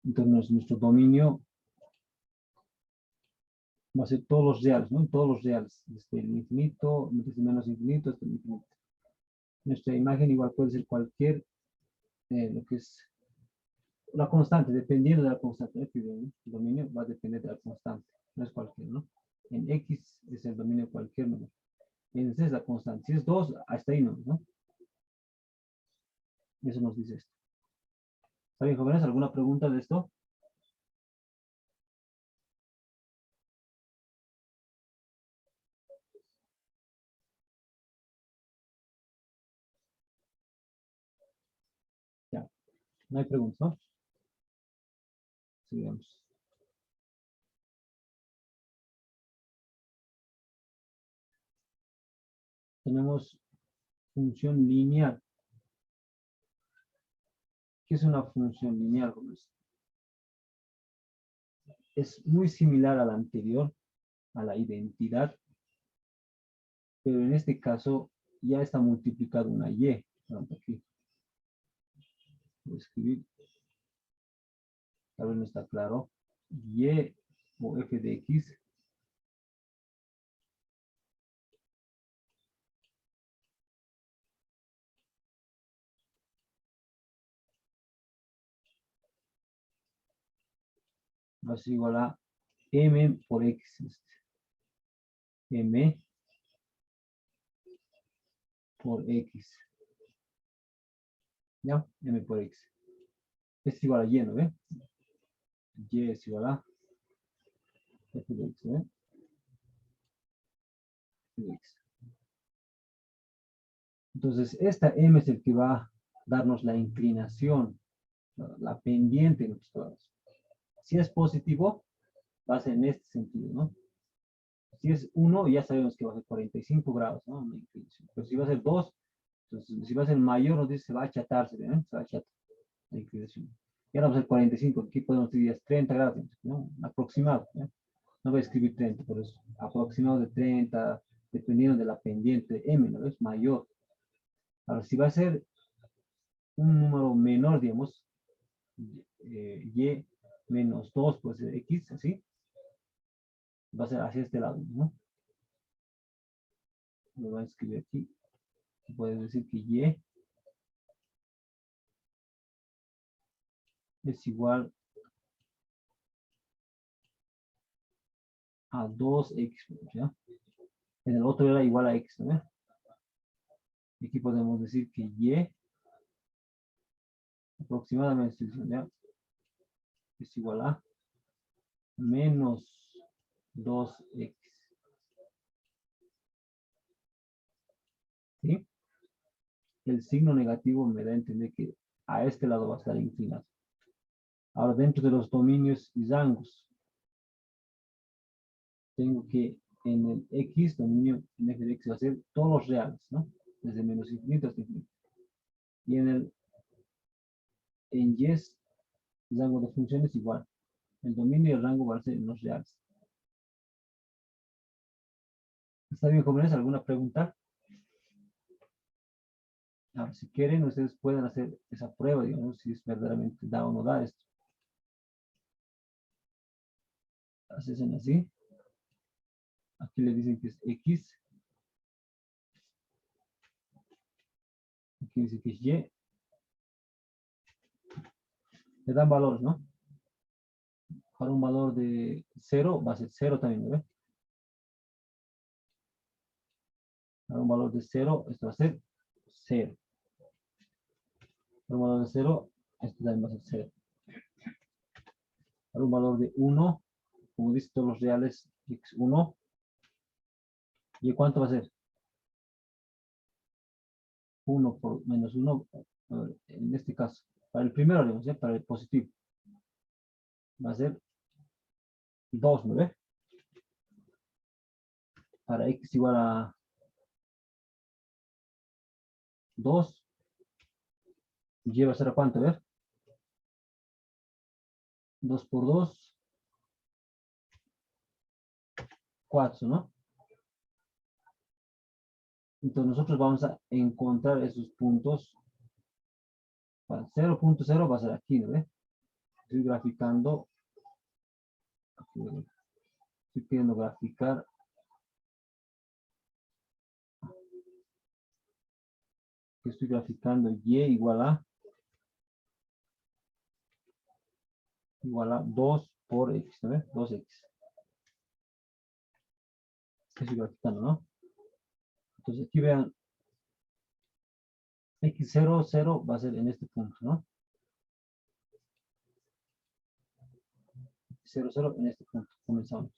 Entonces, nuestro dominio va a ser todos los reales, ¿no? Todos los reales, desde el infinito, desde menos infinito hasta el infinito. Nuestra imagen igual puede ser cualquier, lo que es la constante, dependiendo de la constante, ¿no? El dominio va a depender de la constante, no es cualquier, ¿no? En X es el dominio de cualquier número. En C es la constante. Si es 2, hasta ahí no, ¿no? Eso nos dice esto. ¿Está bien, jóvenes? ¿Alguna pregunta de esto? Ya. No hay preguntas, ¿no? Sigamos. Tenemos función lineal. ¿Qué es una función lineal, jóvenes? Es muy similar a la anterior, a la identidad, pero en este caso ya está multiplicado una y. Aquí. Voy a escribir. Tal vez no está claro. Y o f de x va a ser igual a m por x. M por x. ¿Ya? M por x. Es igual a y, ¿no ve? Y es igual a f de x, ¿no ve? F de x. Entonces, esta m es el que va a darnos la inclinación, la pendiente de nuestros cuadrados. Si es positivo, va a ser en este sentido, ¿no? Si es 1, ya sabemos que va a ser 45 grados, ¿no? Una inclinación. Pero si va a ser 2, entonces si va a ser mayor, nos dice se va a achatarse, ¿no? Se va a achatar la inclinación. Y ahora va a ser 45, aquí podemos decir 30 grados, ¿no? Aproximado, ¿no? No voy a escribir 30, pero es aproximado de 30, dependiendo de la pendiente m, ¿no? Es mayor. Ahora, si va a ser un número menor, digamos, y menos 2, puede ser x, así, va a ser hacia este lado, ¿no? Lo voy a escribir aquí. Puedes decir que y es igual a 2x, ¿ya? En el otro era igual a x, ¿no? Y aquí podemos decir que y aproximadamente, ¿ya? Es igual a menos 2x. ¿Sí? El signo negativo me da a entender que a este lado va a estar inclinado. Ahora, dentro de los dominios y rangos, tengo que en el x, dominio en f de x va a ser todos los reales, ¿no? Desde menos infinito hasta infinito. Y en y es rango de funciones igual. El dominio y el rango van a ser en los reales. ¿Está bien, jóvenes? ¿Alguna pregunta? Ahora, si quieren, ustedes pueden hacer esa prueba, digamos, si es verdaderamente da o no da esto. Hacen así. Aquí le dicen que es x. Aquí dice que es y. Le dan valores, ¿no? Para un valor de 0 va a ser 0 también, ¿no? Para un valor de 0, esto va a ser 0. Para un valor de 0, esto también va a ser 0. Para un valor de 1, como dice todos los reales, x1. ¿Y cuánto va a ser? 1 por menos 1, en este caso. Para el primero, digamos, ¿ya? Para el positivo. Va a ser 2, ¿no ve? para x igual a 2, y va a ser a cuánto, a ver. 2 por 2, 4, ¿no? Entonces nosotros vamos a encontrar esos puntos. 0.0 va a ser aquí, ¿no? Estoy graficando. Estoy queriendo graficar. Estoy graficando y igual a 2 por x, ¿no? 2x. Estoy graficando, ¿no? Entonces aquí vean, x0, 0 va a ser en este punto, ¿no? 0, 0 en este punto. Comenzamos.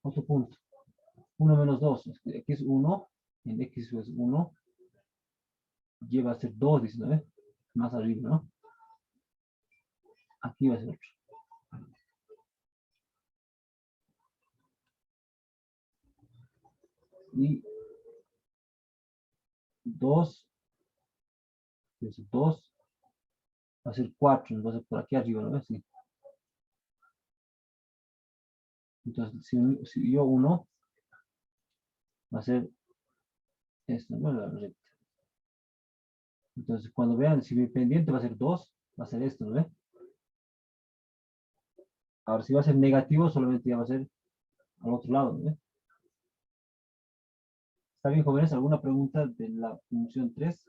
Otro punto. 1 menos 2. Aquí es 1. En x es 1. Y va a ser 2, dice, ¿no? Más arriba, ¿no? Aquí va a ser otro. Y 2. Es 2. Va a ser 4. Entonces por aquí arriba, ¿no? Sí. Entonces si yo 1 va a ser esto, ¿no? La recta. Entonces cuando vean, si mi pendiente va a ser 2, va a ser esto, ¿no? Ahora si va a ser negativo, solamente ya va a ser al otro lado, ¿no? ¿Está bien, jóvenes? ¿Alguna pregunta de la función 3?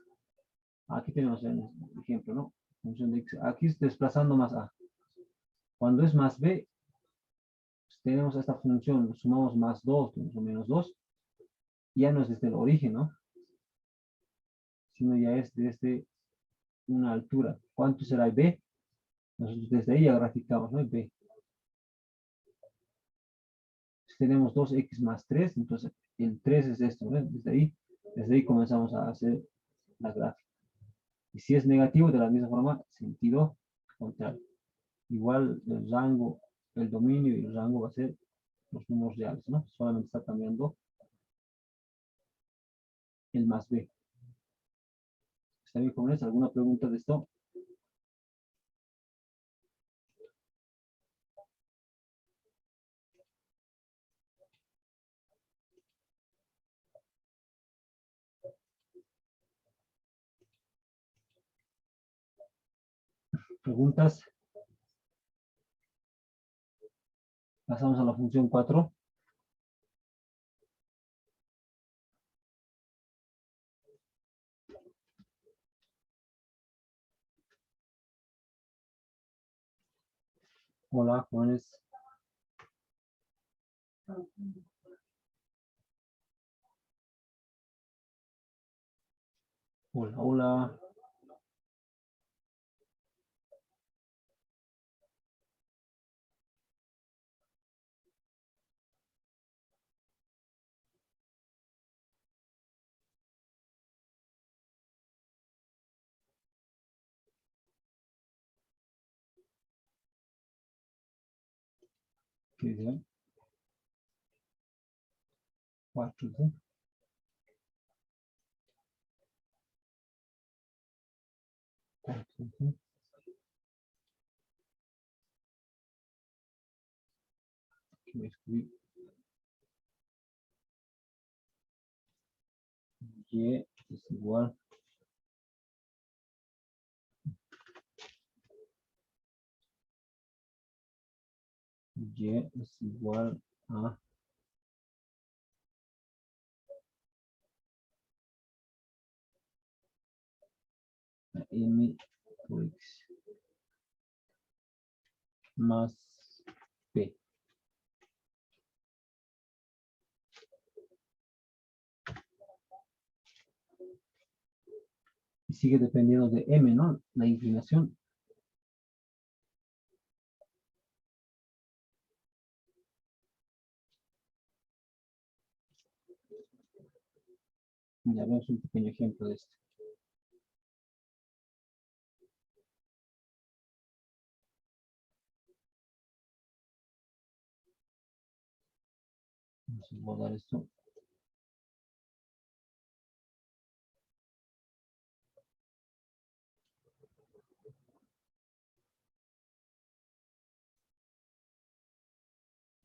Aquí tenemos el ejemplo, ¿no? Función de x. Aquí es desplazando más a. Cuando es más b, pues tenemos esta función, sumamos más 2, tenemos un menos 2. Ya no es desde el origen, ¿no? Sino ya es desde una altura. ¿Cuánto será el b? Nosotros desde ahí ya graficamos, ¿no? El b. Si tenemos 2x más 3, entonces el 3 es esto, ¿no? Desde ahí comenzamos a hacer la gráfica. Y si es negativo, de la misma forma, sentido contrario. Igual el rango, el dominio y el rango va a ser los números reales, ¿no? Solamente está cambiando el más b. ¿Está bien, jóvenes? ¿Alguna pregunta de esto? ¿Preguntas? Pasamos a la función 4. Hola, jóvenes. Hola, hola. ¿Qué dicen? 4, ¿sí? Cuatro, ¿sí? Aquí voy a escribir y es igual a m por x más p. Y sigue dependiendo de m, ¿no? La inclinación. Ya vemos un pequeño ejemplo de esto. Entonces voy a dar esto.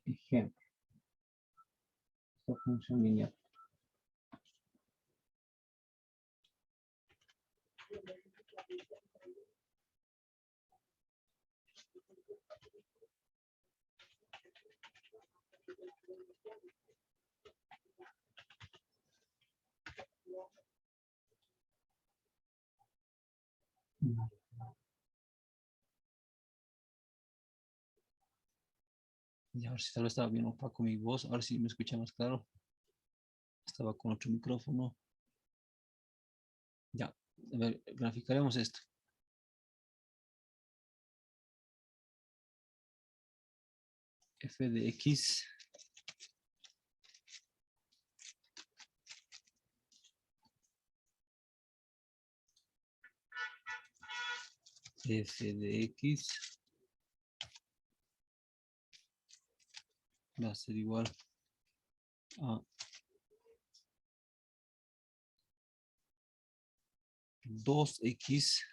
Ejemplo. Esta función lineal. Y ahora si tal vez estaba bien opaco mi voz, ahora sí me escucha más claro. Estaba con otro micrófono. Ya, a ver, graficaremos esto. F de X F de X va a ser igual a 2X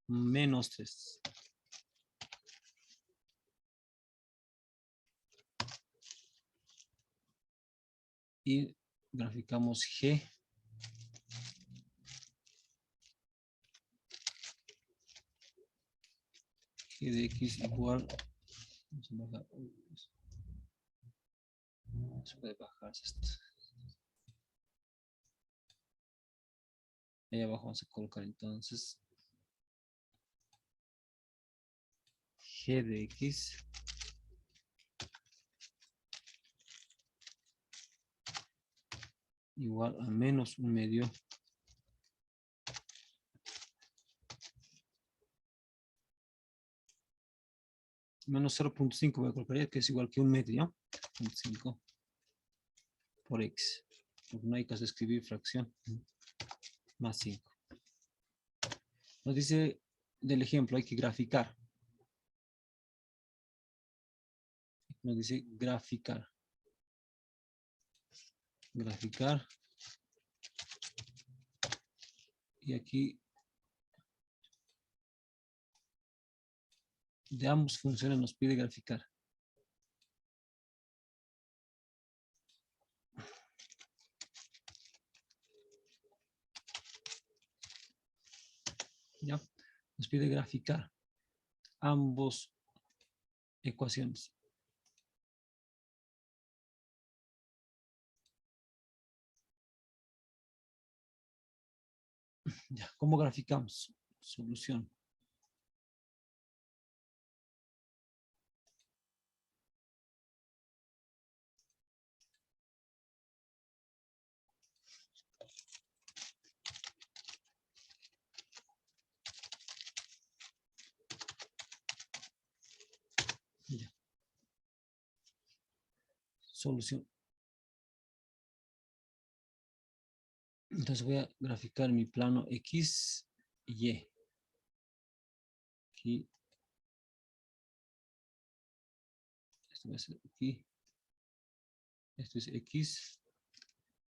menos 3. Y graficamos G de X igual, se puede bajar esto. Ahí abajo vamos a colocar entonces G de X igual a menos 1/2 menos 0.5 voy a colocar, que es igual que 1/2, 0.5 por X, porque no hay caso de escribir fracción, más 5. Nos dice del ejemplo, hay que graficar. Nos dice graficar. Graficar. Y aquí de ambas funciones nos pide graficar. ¿Ya? Nos pide graficar ambas ecuaciones. Ya, ¿cómo graficamos? Solución. Ya. Solución. Entonces voy a graficar mi plano X y Y. Aquí. Esto va a ser aquí. Esto es X.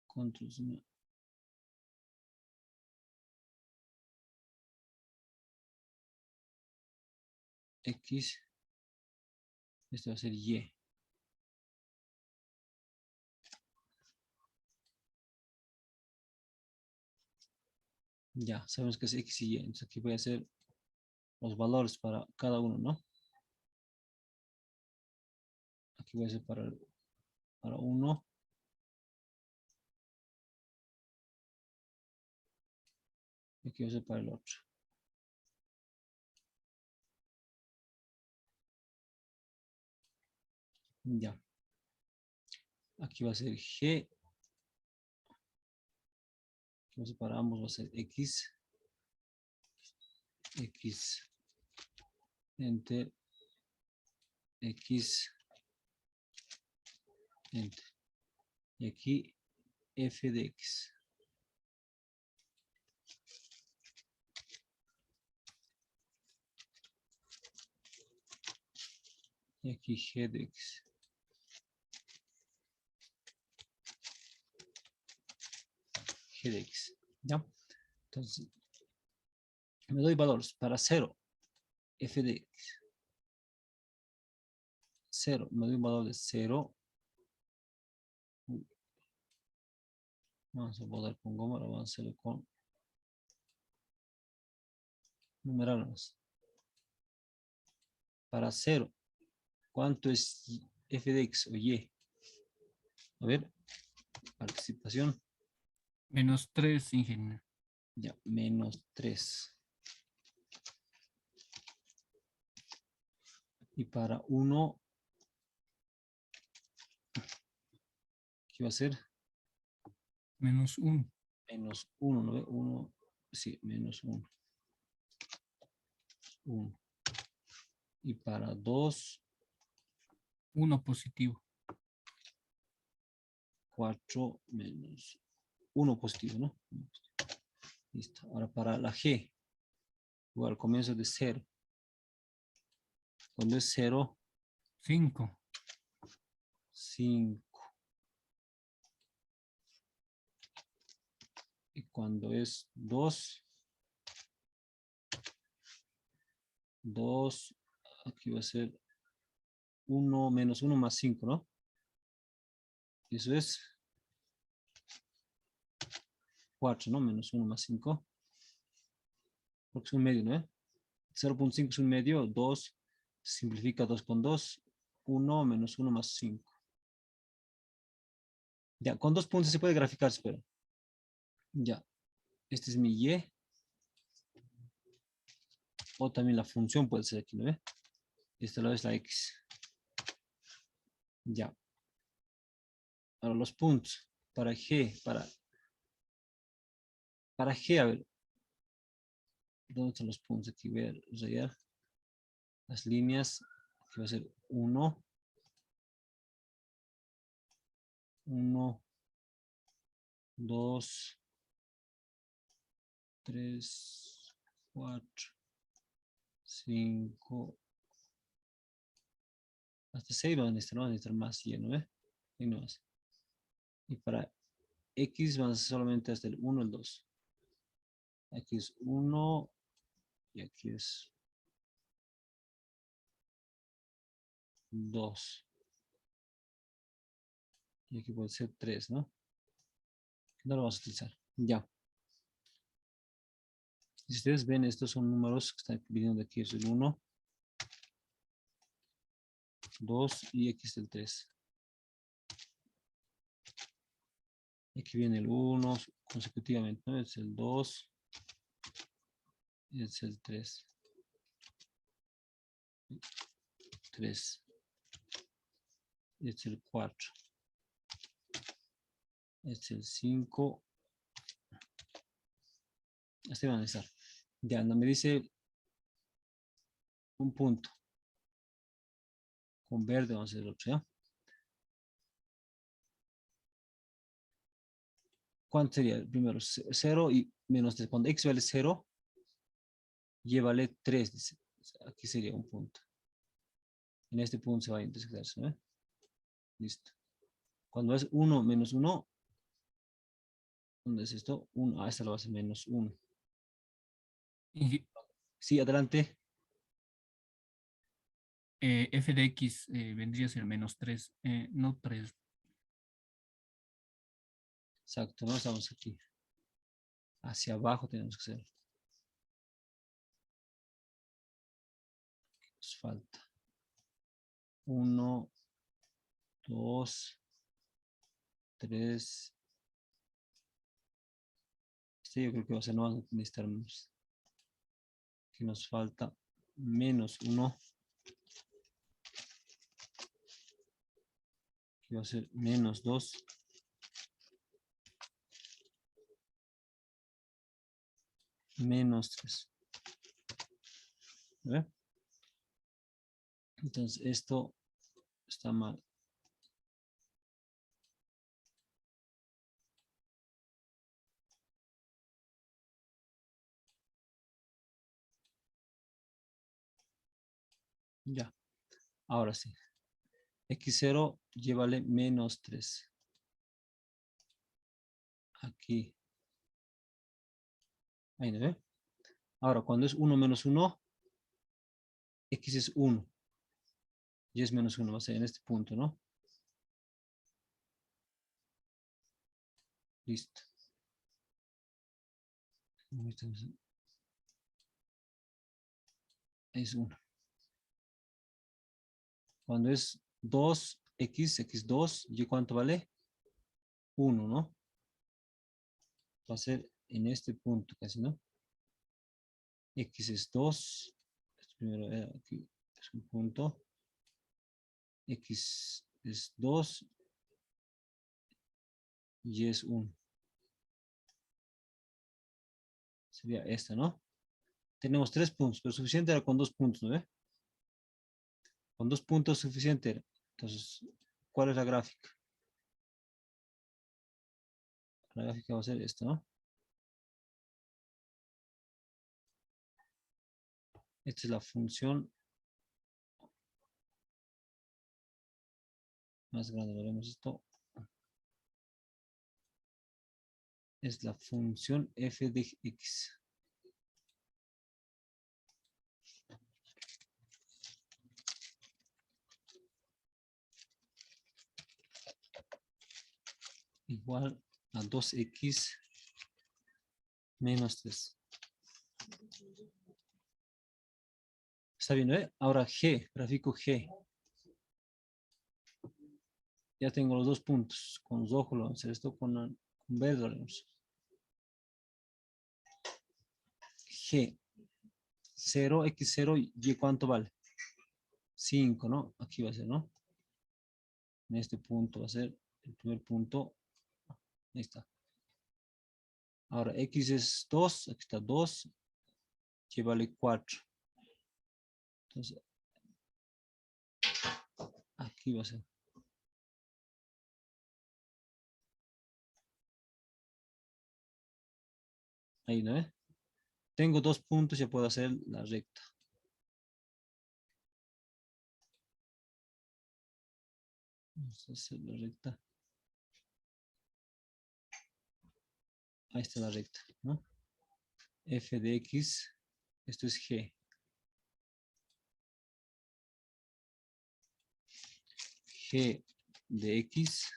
Control Z. X. Esto va a ser Y. Ya, sabemos que es X y Y. Entonces aquí voy a hacer los valores para cada uno, ¿no? Aquí voy a hacer para uno. Y aquí voy a hacer para el otro. Ya. Aquí va a ser G. Aquí va a ser para ambos, va a ser X. X. Enter. X. Enter. Y aquí F de X. Y aquí g de x. G de x. ¿Ya? Entonces, me doy valores para 0, f de x. 0, me doy un valor de 0. Vamos a borrar con goma, ahora vamos a hacerlo con numerarlos. Para 0, ¿cuánto es f de x o y? A ver, participación. -3, ingeniero. Ya, menos 3. Y para 1, ¿qué va a ser? -1. Menos 1, ¿no ve? 1, sí, menos 1. 1. Y para 2, 1 positivo. 4 menos 1 positivo, ¿no? Listo. Ahora para la g, igual comienzo de 0. Cuando es 0, 5. 5. Y cuando es 2, 2, aquí va a ser 1 menos 1 más 5, ¿no? Eso es 4, ¿no? Menos 1 más 5. Porque es un medio, ¿no? 0.5 es un medio, 2 simplifica 2 con 2, 1 menos 1 más 5. Ya, con 2 puntos se puede graficar, espera. Ya, este es mi y. O también la función puede ser aquí, ¿no ve? Este lado es la x. Ya. Ahora los puntos. Para g, para g, a ver. ¿Dónde están los puntos? Aquí voy a rayar las líneas. Aquí va a ser 1, 1, 2, 3, 4, 5. Hasta 6 van a necesitar más y, ¿no? Y no más. Y para x van a ser solamente hasta el 1, el 2. Aquí es 1 y aquí es 2. Y aquí puede ser 3, ¿no? No lo vamos a utilizar. Ya. Si ustedes ven, estos son números que están viniendo de aquí. Es el 1, 2 y aquí es el 3. Y aquí viene el 1 consecutivamente, ¿no? Es el 2 y es el 3. 3. Y es el 4. Es el 5. Así van a estar. Ya, no me dice un punto. Con verde vamos a hacer el otro, ¿ya? ¿Cuánto sería? Primero, 0 y menos 3. Cuando x vale 0, y vale 3. Dice. Aquí sería un punto. En este punto se va a intersectar, ¿eh? Listo. Cuando es 1 menos 1, ¿dónde es esto? 1. Ah, esta lo va a hacer menos 1. Sí, adelante. F de x vendría a ser -3. No 3. Exacto, no estamos aquí. Hacia abajo tenemos que hacer. Nos falta 1, 2, 3. Este yo creo que va a ser, no vamos a necesitar menos. Aquí nos falta menos 1. Aquí va a ser menos 2. Menos 3. ¿Ve? Entonces esto está mal. Ya. Ahora sí. X0, llévale menos 3. Aquí. Ahí, ¿no ve? Ahora, cuando es 1 menos 1, X es 1. Y es menos 1, va a ser en este punto, ¿no? Listo. Es 1. Cuando es 2x, x2, ¿y cuánto vale? 1, ¿no? Va a ser en este punto casi, ¿no? X es 2. Primero aquí es un punto. X es 2 y es 1. Sería esta, ¿no? Tenemos 3 puntos, pero suficiente era con 2 puntos, ¿no ve? Con 2 puntos suficiente era. Entonces, ¿cuál es la gráfica? La gráfica va a ser esta, ¿no? Esta es la función más grande. Veremos esto. Es la función f de x. Igual a 2x menos 3. Está bien, ¿eh? Ahora G, gráfico G. Ya tengo los 2 puntos. Con los ojos lo vamos a hacer esto, con verde lo haremos. G. 0, x0, y ¿cuánto vale? 5, ¿no? Aquí va a ser, ¿no? En este punto va a ser el primer punto. Ahí está. Ahora, x es 2, aquí está 2, y vale 4. Entonces, aquí va a ser. Ahí, ¿no? Tengo 2 puntos, ya puedo hacer la recta. Vamos a hacer la recta. Ahí está la recta, ¿no? F de x, esto es G. G de x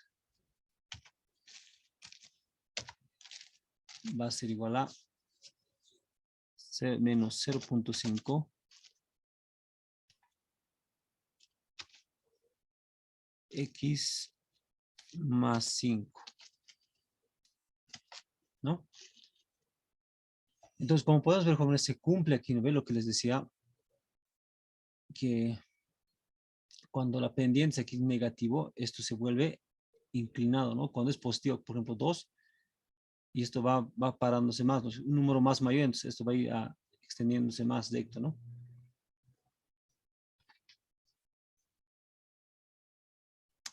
va a ser igual a menos 0.5 x más 5, ¿no? Entonces, como podemos ver, jóvenes, se cumple aquí, ¿no ve lo que les decía? Que cuando la pendiente aquí es negativo, esto se vuelve inclinado, ¿no? Cuando es positivo, por ejemplo, 2, y esto va parándose más, ¿no? Un número más mayor, entonces esto va a ir extendiéndose más recto, ¿no?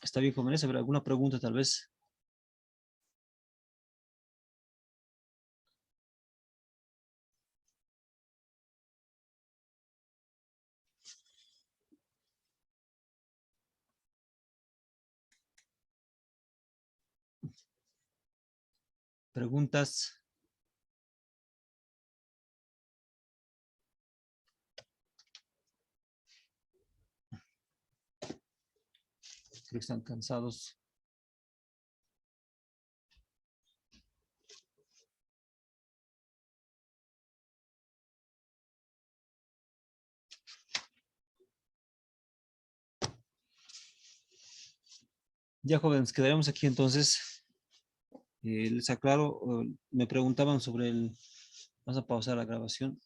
Está bien, jóvenes, ¿habrá alguna pregunta tal vez? ¿Preguntas? Creo que están cansados. Ya, jóvenes, quedaremos aquí entonces. Les aclaro, me preguntaban sobre el... Vamos a pausar la grabación.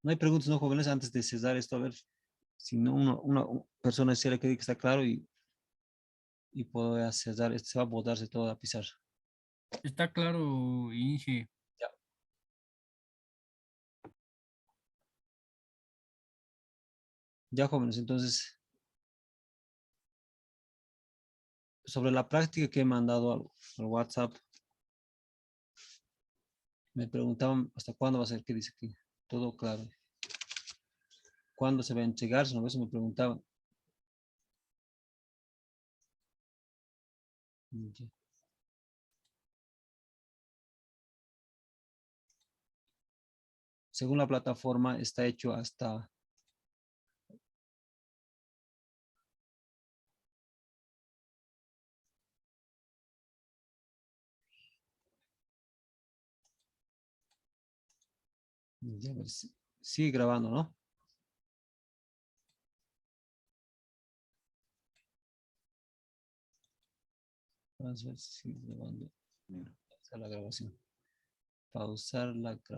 No hay preguntas, ¿no, jóvenes? Antes de cesar esto, a ver si no una persona decía que está claro y puedo cesar. Este se va a botarse todo a pisar. Está claro, Inge. Ya, jóvenes, entonces, sobre la práctica que he mandado al WhatsApp, me preguntaban hasta cuándo va a ser, ¿qué dice aquí? Todo claro. ¿Cuándo se va a entregar? ¿No? Eso me preguntaban. Ya. Según la plataforma, está hecho hasta ya, a ver, sigue grabando, ¿no? Vamos a ver si sigue grabando. Pausar la grabación. Pausar la grabación.